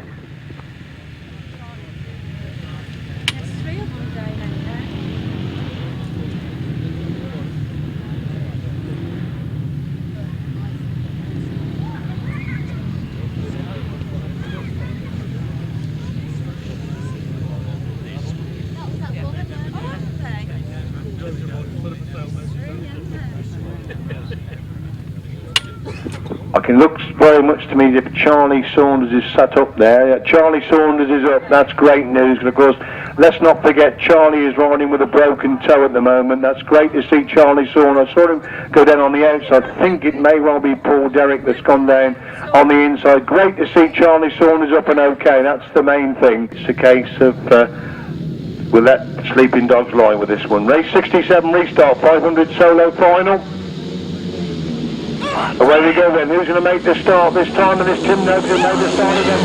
It looks very much to me as if Charlie Saunders is sat up there. Charlie Saunders is up. That's great news. And of course, let's not forget Charlie is riding with a broken toe at the moment. That's great to see Charlie Saunders. I saw him go down on the outside. I think it may well be Paul Derrick that's gone down on the inside. Great to see Charlie Saunders up and okay. That's the main thing. It's a case of we'll let sleeping dogs lie with this one. Race 67 restart, 500 solo final. Away we go then. Who's going to make the start this time? And it's Tim Nobes who made the start again.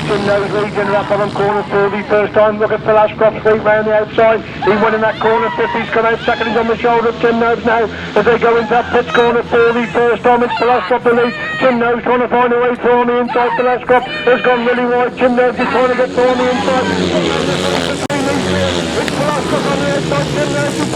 Tim Nobes leads in that bottom corner for the first time. Look at Phil Ashcroft sweep round the outside. He went in that corner. 50's come out second. He's on the shoulder of Tim Nobes now as they go into that pits corner for the first time. It's Phil Ashcroft the lead. Tim Nobes trying to find a way through on the inside. Phil Ashcroft has gone really wide. Tim Nobes is trying to get through on the inside. It's Phil Ashcroft on the outside. Tim Nobes is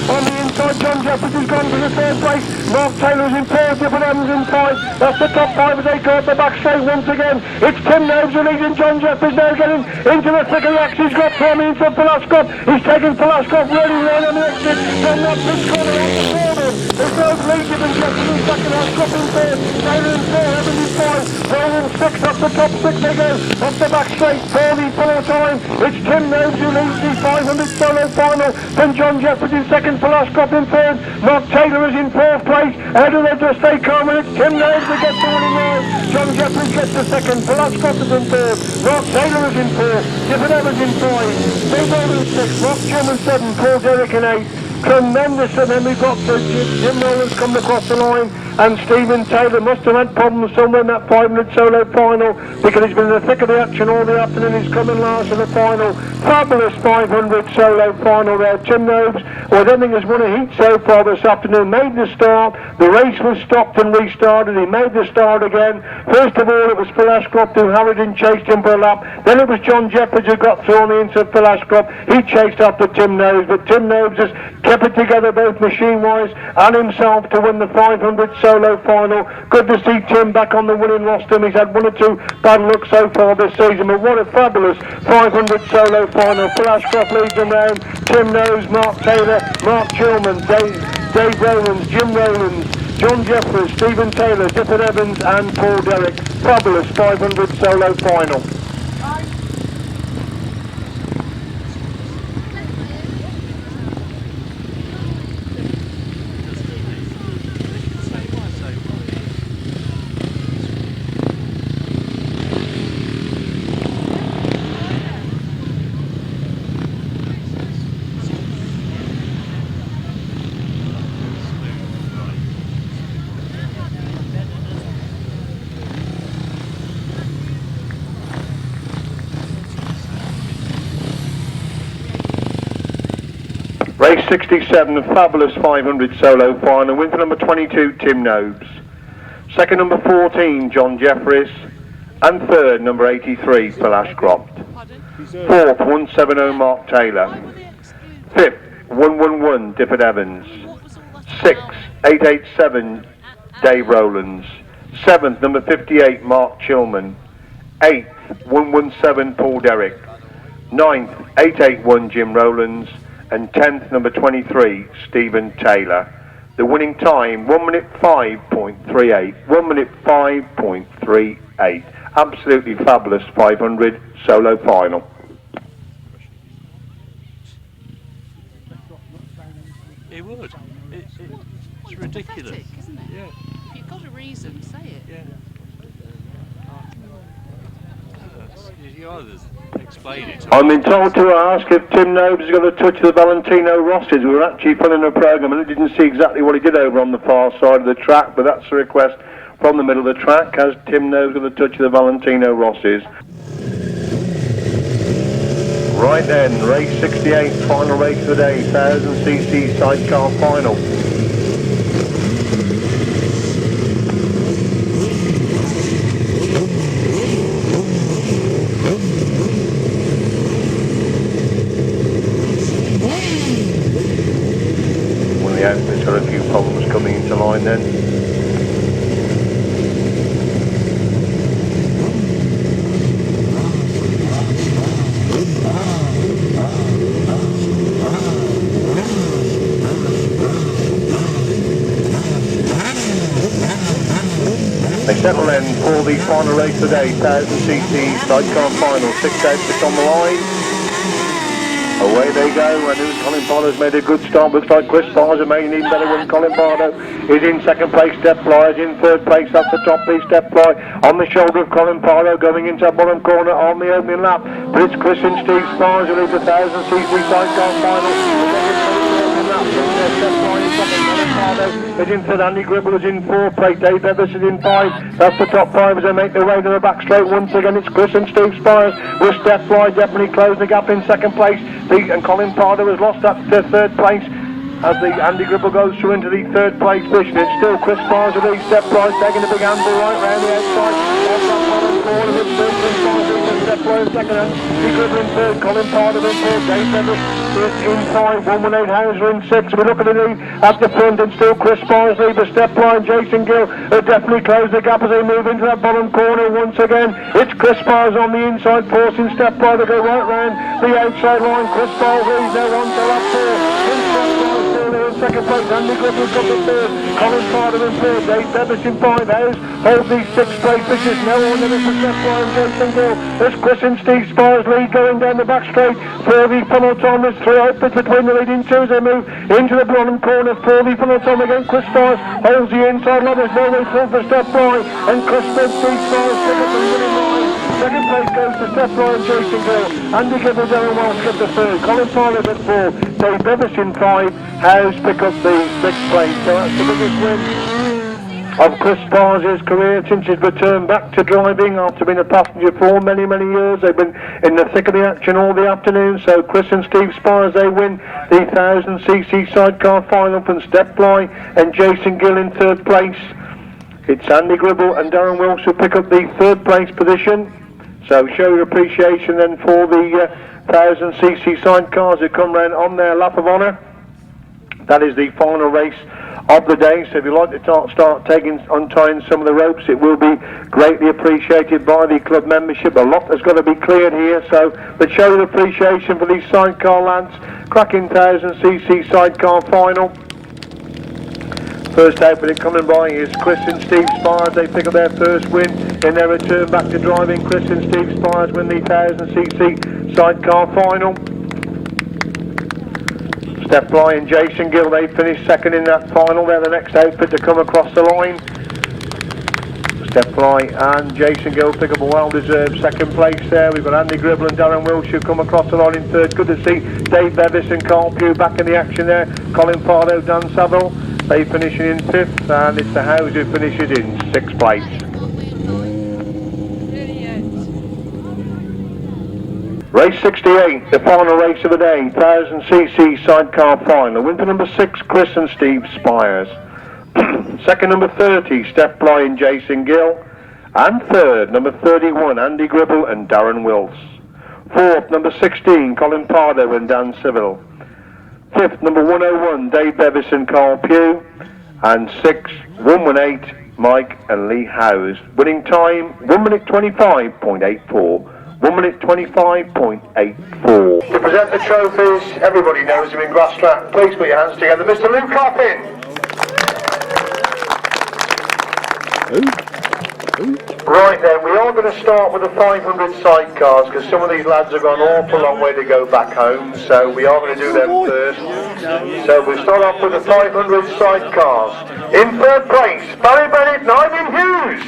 on the inside. John Jefferies has gone to the third place. Mark Taylor's in fourth. Dyfed Evans in 5. That's the top 5 as they go up the back straight once again. It's Tim Nobes who leads in. John Jefferies now getting into the thick of the action. He's got Tommy into Phil Ashcroft. He's taking Phil Ashcroft really well on the exit. Then that big corner on the corner. There's no Lee Jones Steve Henderson in second. Ashcroft in third. Taylor in 4. Evans in 5. Well, next up the top 6 they go. Off the back straight, 44 time. It's Tim Nobes who leads the 500 solo final. Then John Jefferies in second, Phil Ashcroft in third. Mark Taylor is in fourth place. Ahead of the Just Stay Calm, and it's Tim Nobes who gets the winning ride. John Jefferies gets the second. Phil Ashcroft is in third. Mark Taylor is in fourth. Dyfed Evans in 5. Steve Blyth in 6. Mark Chum in 7. Paul Derrick in 8. Tremendous, and then we've got Jim Nolan's coming across the line, and Stephen Taylor must have had problems somewhere in that 500 solo final, because he's been in the thick of the action all the afternoon. He's coming last in the final. Fabulous 500 solo final there. Tim Nobes, who I don't think has won a heat so far this afternoon, made the start. The race was stopped and restarted. He made the start again. First of all, it was Phil Ashcroft who hurried and chased him for a lap. Then it was John Jefferies who got through on the inside of Phil Ashcroft. He chased after Tim Nobes, but Tim Nobes has kept it together both machine-wise and himself to win the 500 solo final. Good to see Tim back on the winning roster. He's had 1 or 2 bad looks so far this season, but what a fabulous 500 solo final. Phil Ashcroft leads them round. Tim Nobes, Mark Taylor, Mark Chilman, Dave Rowlands, Jim Rowlands, John Jefferies, Stephen Taylor, Dyfed Evans and Paul Derrick. Fabulous 500 solo final. Race 67, a fabulous 500 solo final. Win for number 22, Tim Nobes. Second, number 14, John Jefferies. And third, number 83, Phil Ashcroft. Fourth, 170, Mark Taylor. Fifth, 111, Dyfed Evans. Sixth, 887, Dave Rowlands. Seventh, number 58, Mark Chilman. Eighth, 117, Paul Derrick. Ninth, 881, Jim Rowlands. And 10th, number 23, Stephen Taylor. The winning time, 1 minute 5.38. 1 minute 5.38. Absolutely fabulous 500 solo final. It would. It's ridiculous. Pathetic, isn't it? Yeah. If you've got a reason, say it. Yeah. You either explain it. I've been told to ask if Tim Nobes is going to touch the Valentino Rosses. We were actually filming a programme and I didn't see exactly what he did over on the far side of the track, but that's a request from the middle of the track. Has Tim Nobes going to touch the Valentino Rosses? Right then, race 68, final race of the day, 1000cc sidecar final. There's got a few problems coming into line then. They settle then for the final race of the day, 1000cc sidecar final, 6 outfits on the line. Away they go, and who's Colin Pardo's made a good start. Looks like Chris Spiers made an even better win. Colin Pardo is in second place. Stef Blyth in third place. That's the top piece. Stef Blyth on the shoulder of Colin Pardo going into that bottom corner on the opening lap. But it's Chris and Steve Spiers who lead the 1000cc sidecar final. Is in third, Andy Gribble is in fourth place, Dave Evans is in 5. That's the top 5 as they make their way to the back straight once again. It's Chris and Steve Spiers with Stef Blyth definitely closing the gap in second place. And Colin Pardo has lost that to third place as the Andy Gribble goes through into the third place position. It's still Chris Spiers with leads, Stef Blyth taking a big handle right round the outside. Off that bottom corner with Chris Spiers in Stef Blyth second, Andy Gribble in third, Colin Pardo in fourth, Dave Evans in 5, 118 Houser in 6. We look at the lead at the front, and still Chris Spiers lead, but Stef Blyth Jason Gill have definitely closed the gap as they move into that bottom corner once again. It's Chris Spiers on the inside, forcing Stef Blyth to go right round the outside line. Chris Spiers leads now on to lap 4. second place. Andy Gribble's got the third. Colin Carter in third. Dyfed Evans in fifth. Hold the sixth place. This is now on limit for Stef Blyth Jason Gill. There's Chris and Steve Spiers lead going down the back straight. For the funnel time, there's 3 outfits between the leading two as they move into the bottom corner. For the funnel time again, Chris Spiers holds the inside line. There's no way through for Stef Blyth. And Chris and Steve Spiers pick up the winning line. Second place goes to Stef Blyth Jason Gill. Andy Gribble Darren Wilce get the third. Colin Carter at 4. Dyfed Evans in 5. House pick up the 6th place. So that's the biggest win of Chris Spiers' career since his return back to driving after being a passenger for many, many years. They've been in the thick of the action all the afternoon. So Chris and Steve Spiers, they win the 1000cc sidecar final from Stef Blyth and Jason Gill in 3rd place. It's Andy Gribble and Darren Wilce who pick up the 3rd place position. So show your appreciation then for the 1000cc sidecars who come round on their lap of honour. That is the final race of the day, so if you'd like to start untying some of the ropes, it will be greatly appreciated by the club membership. A lot has got to be cleared here, but show your appreciation for these sidecar lads. Cracking 1000cc sidecar final. First outfit coming by is Chris and Steve Spiers. They pick up their first win in their return back to driving. Chris and Steve Spiers win the 1000cc sidecar final. Stef Blyth and Jason Gill, they finished second in that final. They're the next outfit to come across the line. Stef Blyth and Jason Gill pick up a well-deserved second place there. We've got Andy Gribble and Darren Wilce who come across the line in third. Good to see Dyfed Evans and Carl Pugh back in the action there. Colin Pardo, Dan Saville, they finishing in 5th, and it's the House who finishes in 6th place. Race 68, the final race of the day, 1000cc sidecar final. Win for number 6, Chris and Steve Spiers. Second, number 30, Stef Blyth and Jason Gill. And third, number 31, Andy Gribble and Darren Wilce. Fourth, number 16, Colin Pardo and Dan Saville. Fifth, number 101, Dyfed Evans and Carl Pugh. And sixth, 118, Mike and Lee Howes. Winning time, 1 minute 25.84. 1 minute 25.84. To present the trophies, everybody knows him in GRASSTRACK. Please put your hands together, Mr. Luke Coffin. Right then, we are going to start with the 500 sidecars because some of these lads have got an awful long way to go back home, so we are going to do them first. So we'll start off with the 500 sidecars. In 3rd place, Barry Bennett and Ivan Hughes.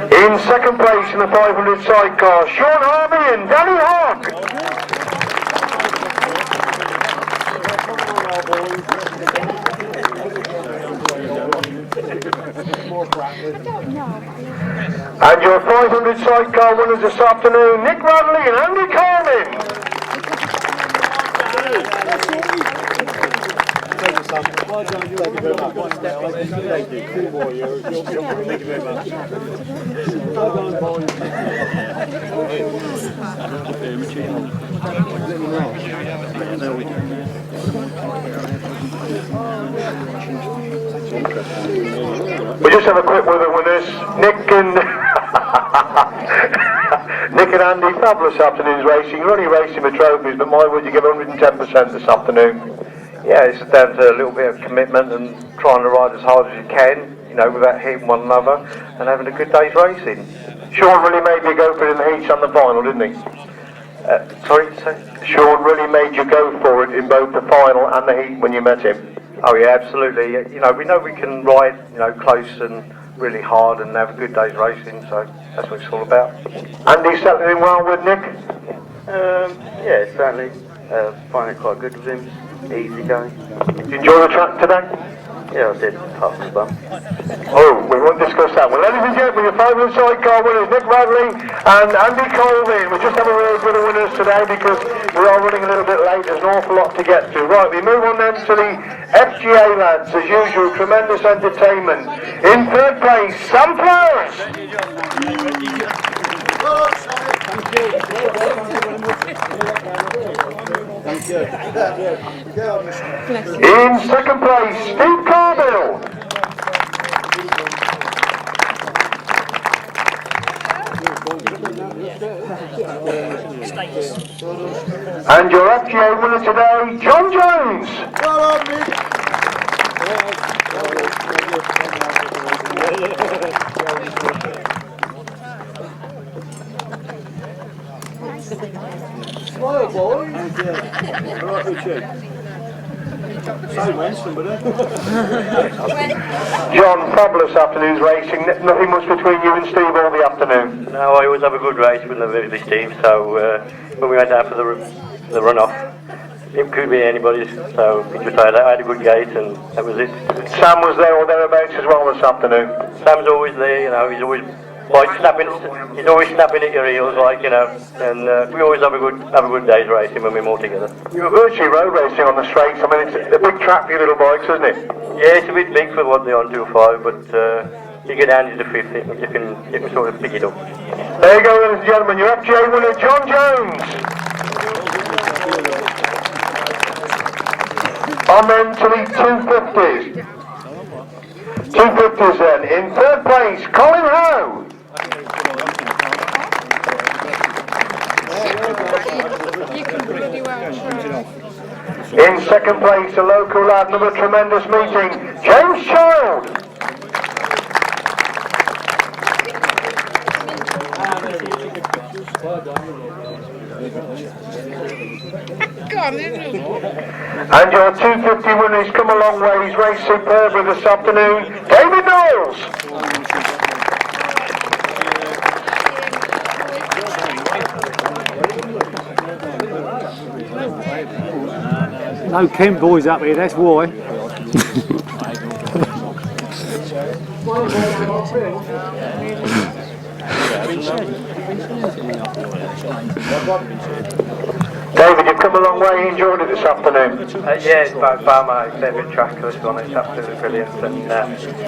In 2nd place in the 500 sidecar, Sean Harvey and Danny Hogg. And your 500 sidecar winners this afternoon, Nick Radley and Andy Coleman. Well done, thank you very much. One step by step, thank you. 2 more, you're thank you very much. Well done, boys. We just have a quick word of winners. Nick and Andy, fabulous afternoon's racing. You're only racing for trophies, but my word, you give 110% this afternoon. Yeah, it's down to a little bit of commitment and trying to ride as hard as you can, you know, without hitting one another and having a good day's racing. Sean really made you go for it in the heats and the final, didn't he? Sorry? Sean really made you go for it in both the final and the heat when you met him. Oh yeah, absolutely. You know we can ride, you know, close and really hard and have a good day's racing, so that's what it's all about. Andy settling in well with Nick? Yeah, certainly. Find it quite good with him. Easy going. Did you enjoy the track today? Yeah, I did. Apart from the bum. Oh, we won't discuss that. Well, ladies and gentlemen, your 500 sidecar winners, Nick Radley and Andy Colvin. We just have a word with the winners today because we are running a little bit late. There's an awful lot to get to. Right, we move on then to the FGA lads. As usual, tremendous entertainment. In 3rd place, Sam Flowers. In 2nd place, Steve Carville. And your FGA winner today, John Jones. Smile, boys. Right, Richard. So when somebody. John, fabulous afternoon's racing. Nothing much between you and Steve all the afternoon. No, I always have a good race with the Steve, so when we went out for the run-off, it could be anybody's, so we decided I had a good gate and that was it. Sam was there or thereabouts as well this afternoon. Sam's always there, you know, he's always snapping at your heels, like, you know, and we always have a good day's racing when we're all together. You're virtually road racing on the straights. I mean, it's a big track for your little bikes, isn't it? Yeah, it's a bit big for what they're on 2.5, but you get down to the 5th, you can sort of pick it up. There you go, ladies and gentlemen, your FGA winner, John Jones. On then to the 250s. 250s then. In third place, Colin Howe. In second place, a local lad, another tremendous meeting, James Child. And your 250 winners come a long way. He's raced superbly this afternoon, David Knowles. No Kent boys up here, that's why. David, you've come a long way. You enjoyed it this afternoon. Yeah, it's by far my favourite track this one. It's absolutely brilliant, and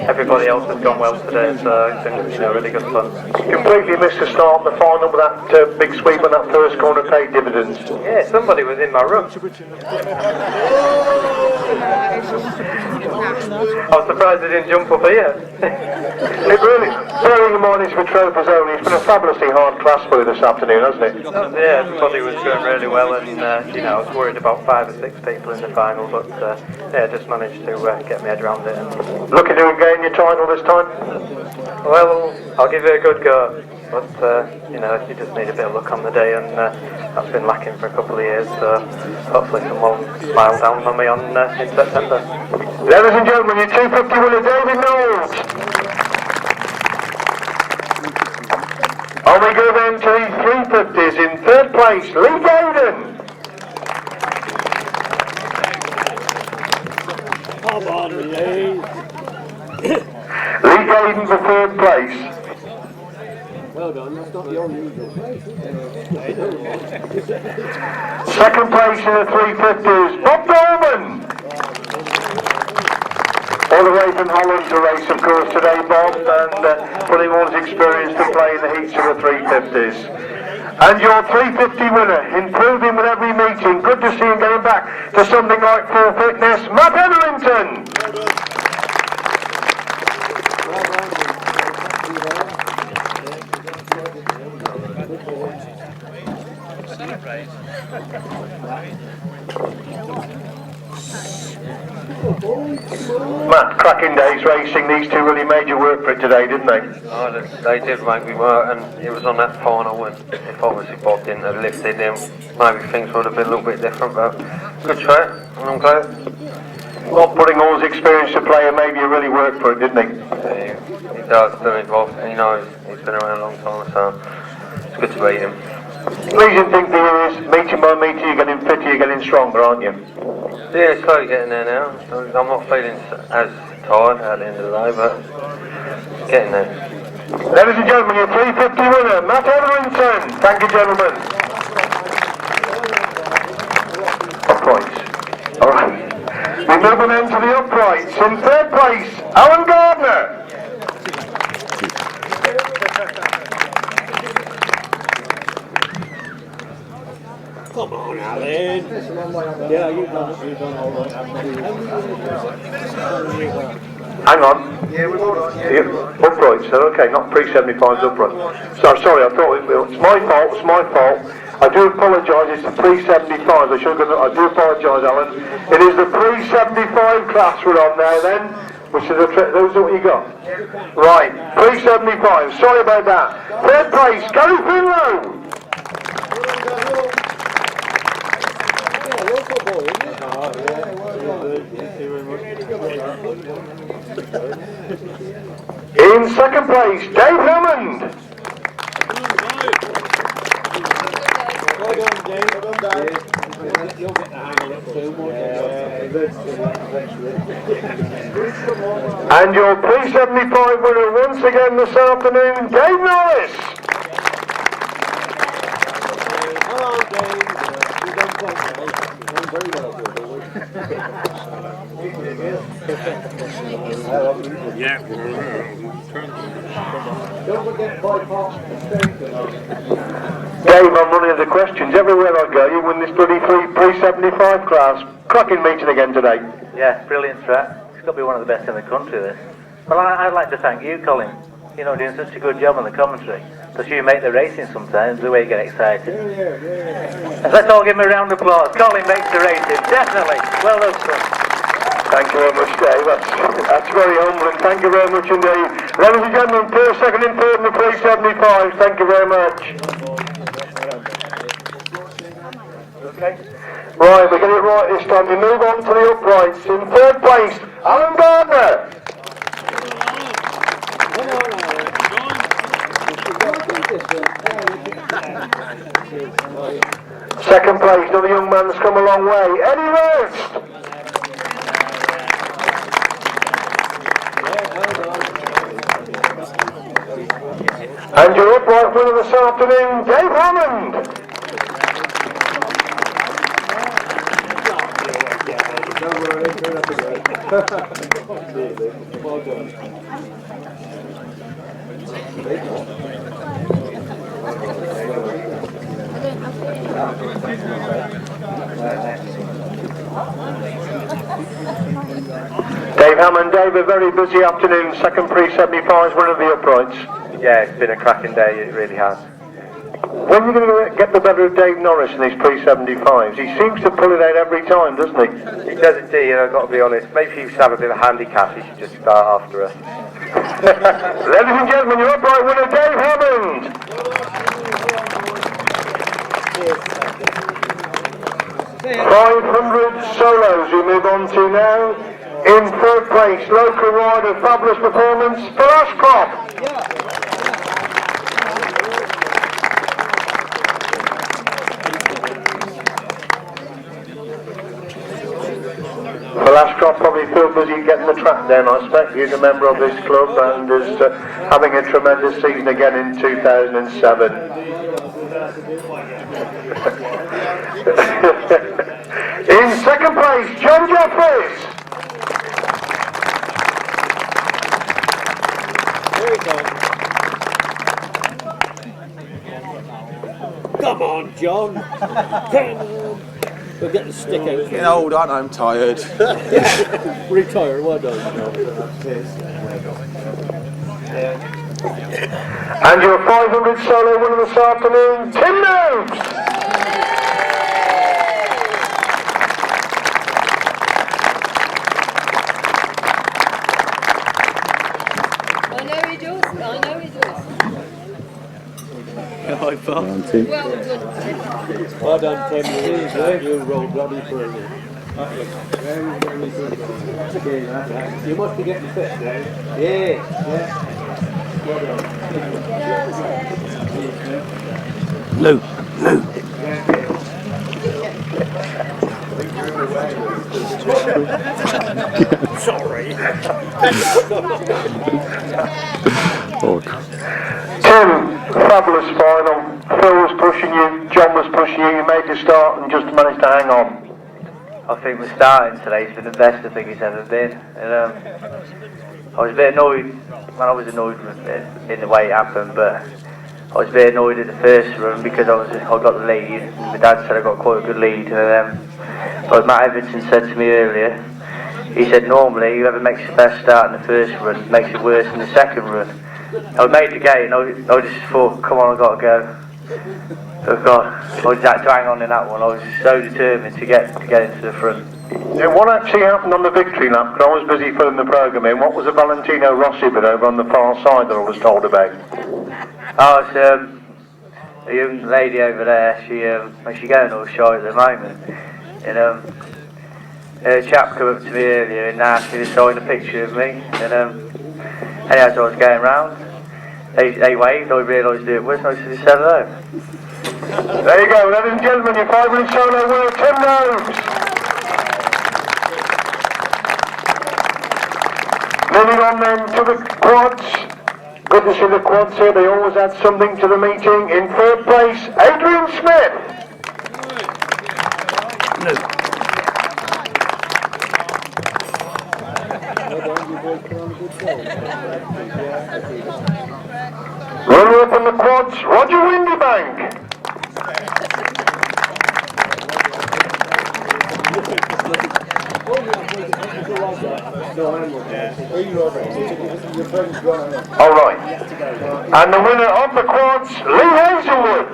everybody else has gone well today, so it's been really good fun. Completely missed the start of the final with that big sweep on that first corner paid dividends. Yeah, somebody was in my room. I was surprised they didn't jump up here. It really, bearing in mind it's for trophies only, it's been a fabulously hard class for you this afternoon, hasn't it? Yeah, everybody was going really well, and you know, I was worried about 5 or 6 people in the final, but yeah, just managed to get my head around it. And looking to regain your title this time? well, I'll give it a good go, but you know, you just need a bit of luck on the day, and that's been lacking for a couple of years, so hopefully someone will smile down on me in September. Ladies and gentlemen, your 250 winner, David Knowles. On we go then to the 350s. In third place, Lee Gaden. Come on, Lee. Lee Gaden for third place. Well done, that's not the unusual place, is it? Second place in the 350s, Bob Dolman. All the way from Holland to race, of course, today, Bob, and putting all his experience to play in the heats of the 350s. And your 350 winner, improving with every meeting. Good to see him getting back to something like full fitness, Matt Etherington. Matt, cracking days racing. These two really made you work for it today, didn't they? Oh, they did make me work, and it was on that final, and if obviously Bob didn't have lifted him, maybe things would have been a little bit different, but good track, and I'm glad. Bob putting all his experience to play and made you really work for it, didn't he? Yeah, he does, doesn't he, Bob? He knows he's been around a long time, so it's good to beat him. Pleasing thing for you is, meeting by meeting, you're getting fitter, you're getting stronger, aren't you? Yeah, it's slowly getting there now. I'm not feeling as tired at the end of the day, but getting there. Ladies and gentlemen, your 350 winner, Matt Etherington. Thank you, gentlemen. Uprights. All right. We're moving on to the uprights. In third place, Alan Gardner. Come on, Alan. Yeah, you've done all right. Hang on. Yeah, we're all right. Yeah, uprights, so okay, not pre-75s upright. Sorry, I thought it's my fault. I do apologise, it's the pre-75s. I do apologise, Alan. It is the pre-75 class we're on now then, which is those are what you got? Right, pre-75, sorry about that. Third place, Gary Finlow. In second place, Dave Hammond. And your pre-75 winner once again this afternoon, Dave Norris. Hello, Dave. You've done quite very well. Don't forget bypass the Dave, I'm running into questions. Everywhere I go, you win this bloody pre-75 class. Cracking meeting again today. Yeah, brilliant track. It's got to be one of the best in the country, this. Well, I'd like to thank you, Colin. You know, doing such a good job on the commentary. Because you make the racing sometimes, the way you get excited. Let's all give him a round of applause. Colin makes the racing, definitely. Well done, son. Thank you very much, Dave. That's very humbling. Thank you very much indeed. Ladies and gentlemen, first, second and third in the pre-75s. Thank you very much. Okay. Right, we get it right this time. We move on to the uprights. In third place, Alan Gardner. Second place, another young man that's come a long way, Eddie West. And your upright winner this afternoon, Dave Hammond. Dave Hammond, Dave, a very busy afternoon, second pre-75s, winner of the uprights. Yeah, it's been a cracking day, it really has. When are you going to get the better of Dave Norris in these pre-75s? He seems to pull it out every time, doesn't he? He does indeed, I've got to be honest. Maybe if he should have a bit of a handicap, he should just start after us. Ladies and gentlemen, your upright winner, Dave Hammond. 500 solos we move on to now. In third place, local rider, fabulous performance, Phil Ashcroft. Phil Ashcroft probably feel busy getting the track down, I expect. He's a member of this club and is having a tremendous season again in 2007. In second place, John Jefferies. Come on, John. We'll get the stick out. Getting old, aren't I? I'm tired. Retire, well done. And your 500 solo winner this afternoon, Tim Nobes. I know he does. High five. Well done, Tim. Well done, Tim. You rolled bloody brilliant. You must be getting fit now. Yeah. Well done. Lou. Sorry. Tim, fabulous final. Phil was pushing you, John was pushing you, you made the start and just managed to hang on. I think the starting today's been the best I think it's ever been. And, I was a bit annoyed, well, I was annoyed with it in the way it happened, but I was a bit annoyed at the first run because I got the lead, and my dad said I got quite a good lead. But Matt Everton said to me earlier, he said normally whoever makes the best start in the first run makes it worse in the second run. I made the gate and I just thought, come on, I've got to go. I just had to hang on in that one. I was so determined to get into the front. Yeah, what actually happened on the victory lap? Because I was busy filling the programme in. What was the Valentino Rossi bit over on the far side that I was told about? Oh, it's a young lady over there. She's going all shy at the moment. And a chap came up to me earlier and asked me to sign a picture of me. And as I was going round, they waved. I realised who it was. And I said, hello. There you go, ladies and gentlemen, your 5-minute solo winner, Tim Nobes. Moving on then to the quads. Good to see the quads here, they always add something to the meeting. In third place, Adrian Smith. Runner up on the quads, Roger Windybank. Alright. And the winner of the quads, Lee Hazelwood.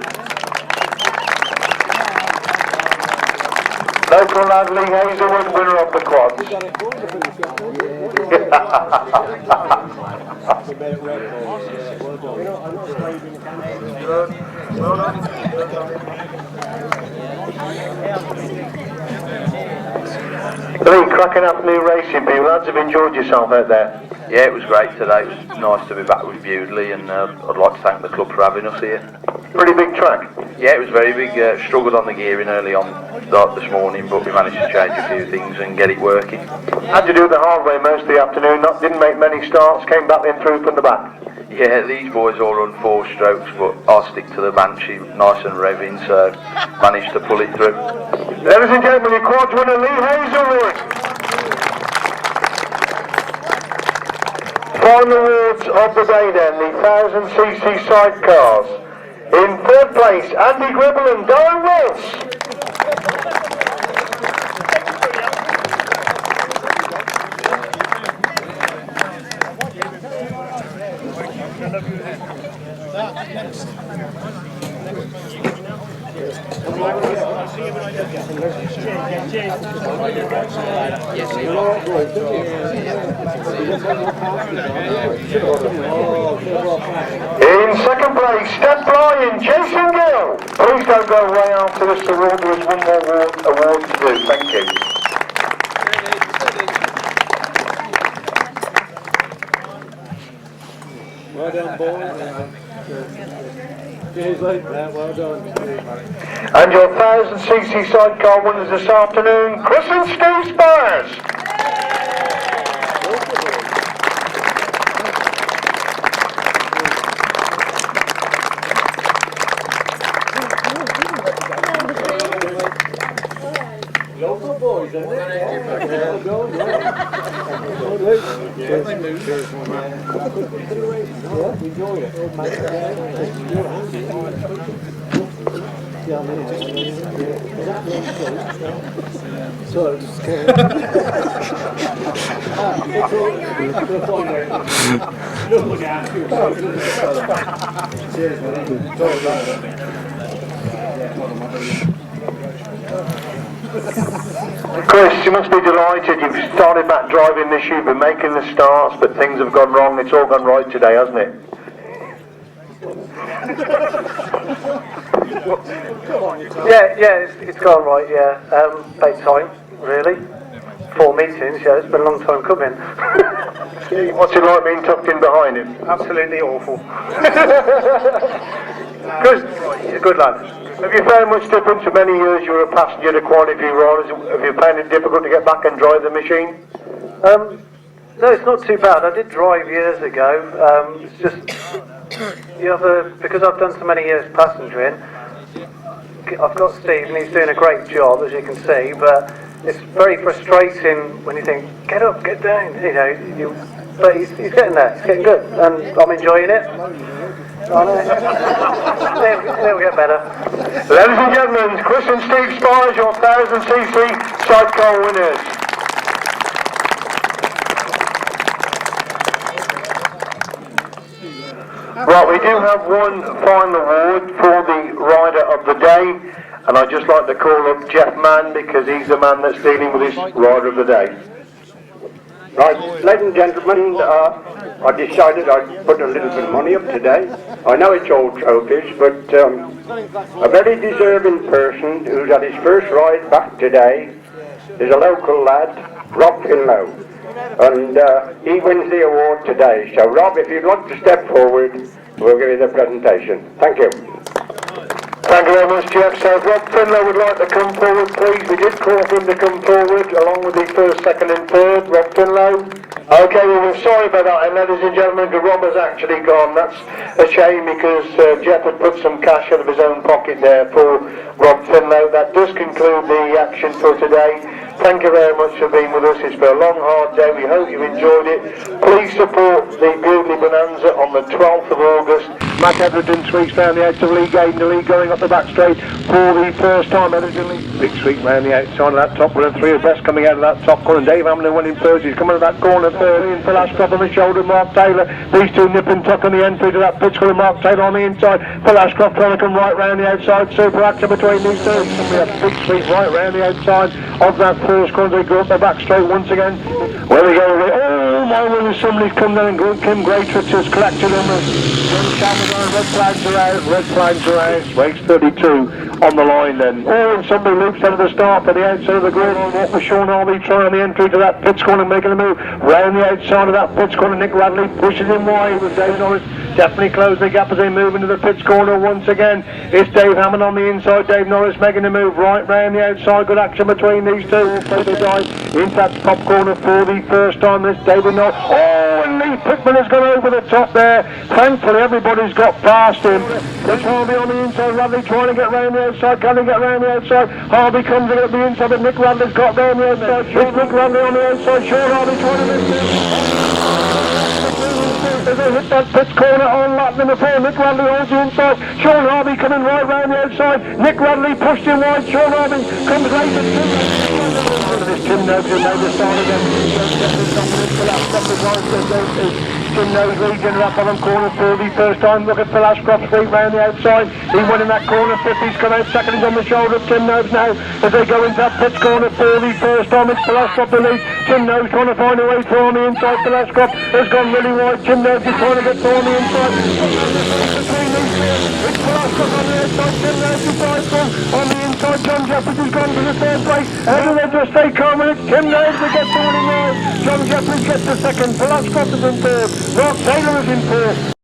Local lad Lee Hazelwood, winner of the quads. Lee, cracking up new racing for you lads, have enjoyed yourself out there? Yeah, it was great today. It was nice to be back with BEWDLEY, and I'd like to thank the club for having us here. Pretty big track? Yeah, it was very big. Struggled on the gearing early on this morning, but we managed to change a few things and get it working. How'd you do it the hard way most of the afternoon? Didn't make many starts, came back then through from the back? Yeah, these boys all run 4 strokes, but I'll stick to the Banshee, nice and revving, so managed to pull it through. Ladies and gentlemen, your quads winner Lee Hazelwood. Final awards of the day then, the 1000cc sidecars. In third place, Andy Gribble Darren Wilce. In second place, Stef Blyth Jason Gill. Please don't go away after this award. There is one more award to do. Thank you. Well done, boys. Cheers, mate. Well done. And your 1000cc sidecar winners this afternoon, Chris and Steve Spiers. Local boys, isn't it? Well done, enjoy it. So, Chris, you must be delighted. You've started back driving this year, you've been making the starts, but things have gone wrong. It's all gone right today, hasn't it? Yeah, it's gone right, yeah. About time, really. 4 meetings, yeah, it's been a long time coming. What's it like being tucked in behind him? Absolutely awful. Good, he's a good lad. Have you found much difference from many years you were a passenger to quite a few riders? Have you found it difficult to get back and drive the machine? No, it's not too bad. I did drive years ago. It's just, because I've done so many years passengering, I've got Steve and he's doing a great job, as you can see, but it's very frustrating when you think, get up, get down, but he's getting there, he's getting good, and I'm enjoying it. It'll get better. Ladies and gentlemen, Chris and Steve Spiers, your 1000cc sidecar winners. Right, we do have one final award for the rider of the day, and I'd just like to call up Jeff Mann because he's the man that's dealing with this rider of the day. Right, ladies and gentlemen, I decided I'd put a little bit of money up today. I know it's all trophies, but a very deserving person who's had his first ride back today is a local lad, Rob Finlow, and he wins the award today. So Rob, if you'd like to step forward, we'll give you the presentation. Thank you. Thank you very much, Jeff. So if Rob Finlow would like to come forward, please. We did call for him to come forward, along with the first, second and third. Rob Finlow. Okay, well, we're sorry about that, and ladies and gentlemen, because Rob has actually gone. That's a shame because Jeff had put some cash out of his own pocket there for Rob Finlow. That does conclude the action for today. Thank you very much for being with us. It's been a long, hard day. We hope you enjoyed it. Please support the BEWDLEY Bonanza on the 12th of August. Matt Everton sweeps round the outside of Lee Gaiden, the Lee going up the back straight for the first time. Everton Lee, big sweep round the outside of that top corner. Three of best coming out of that top corner. Dave Hamlin winning first. He's coming to that corner third. And Phil Ashcroft on the shoulder. Mark Taylor. These two nip and tuck on the entry to that pitch corner. Mark Taylor on the inside. Phil Ashcroft trying to come right round the outside. Super action between these two. And we have a big sweep right round the outside of that first corner. They go up the back straight once again. Where we go? Oh my goodness, somebody's come down and Kim Greatrix has collected them. Red flags are out, red flags are out. Race 32 on the line then. Oh, and somebody loops out of the start for the outside of the grid. What was Sean Harvey trying on the entry to that pitch corner, making a move round the outside of that pitch corner. Nick Radley pushes him wide with Dave Norris. Definitely close the gap as they move into the pitch corner once again. It's Dave Hammond on the inside. Dave Norris making a move right round the outside. Good action between these two. They dive into that top corner for the first time. This David Norris. Oh, and Lee Pickman has gone over the top there. Thankfully, everybody's got past him. There's Harvey on the inside. Radley trying to get round the outside. Can he get round the outside? Harvey comes in at the inside, but Nick Radley's got round the outside. It's Nick Radley on the outside. Sean Harvey trying to miss him. As they hit that pitch corner on lap number 4, Nick Radley holds the inside. Sean Harvey coming right round the outside. Nick Radley pushed him wide. Sean Harvey comes later. Tim Nobes and Nobes start again. Tim Nobes leads in that bottom corner for the first time. Look at Phil Ashcroft sweep round the outside. He went in that corner. 50's come out. Second is on the shoulder of Tim Nobes now as they go into that pitch corner for the first time. It's Phil Ashcroft the lead. Tim Nobes trying to find a way through on the inside. Phil Ashcroft has gone really wide. Tim Nobes is trying to get through on the inside. It's Phil Ashcroft on the inside. Tim Nobes is on the inside. John Jefferies has gone to the third place. How do they just stay calm? It's Tim Nobes that gets all in line. John Jefferies gets the second. Phil Ashcroft is in third. Mark Taylor is in fourth.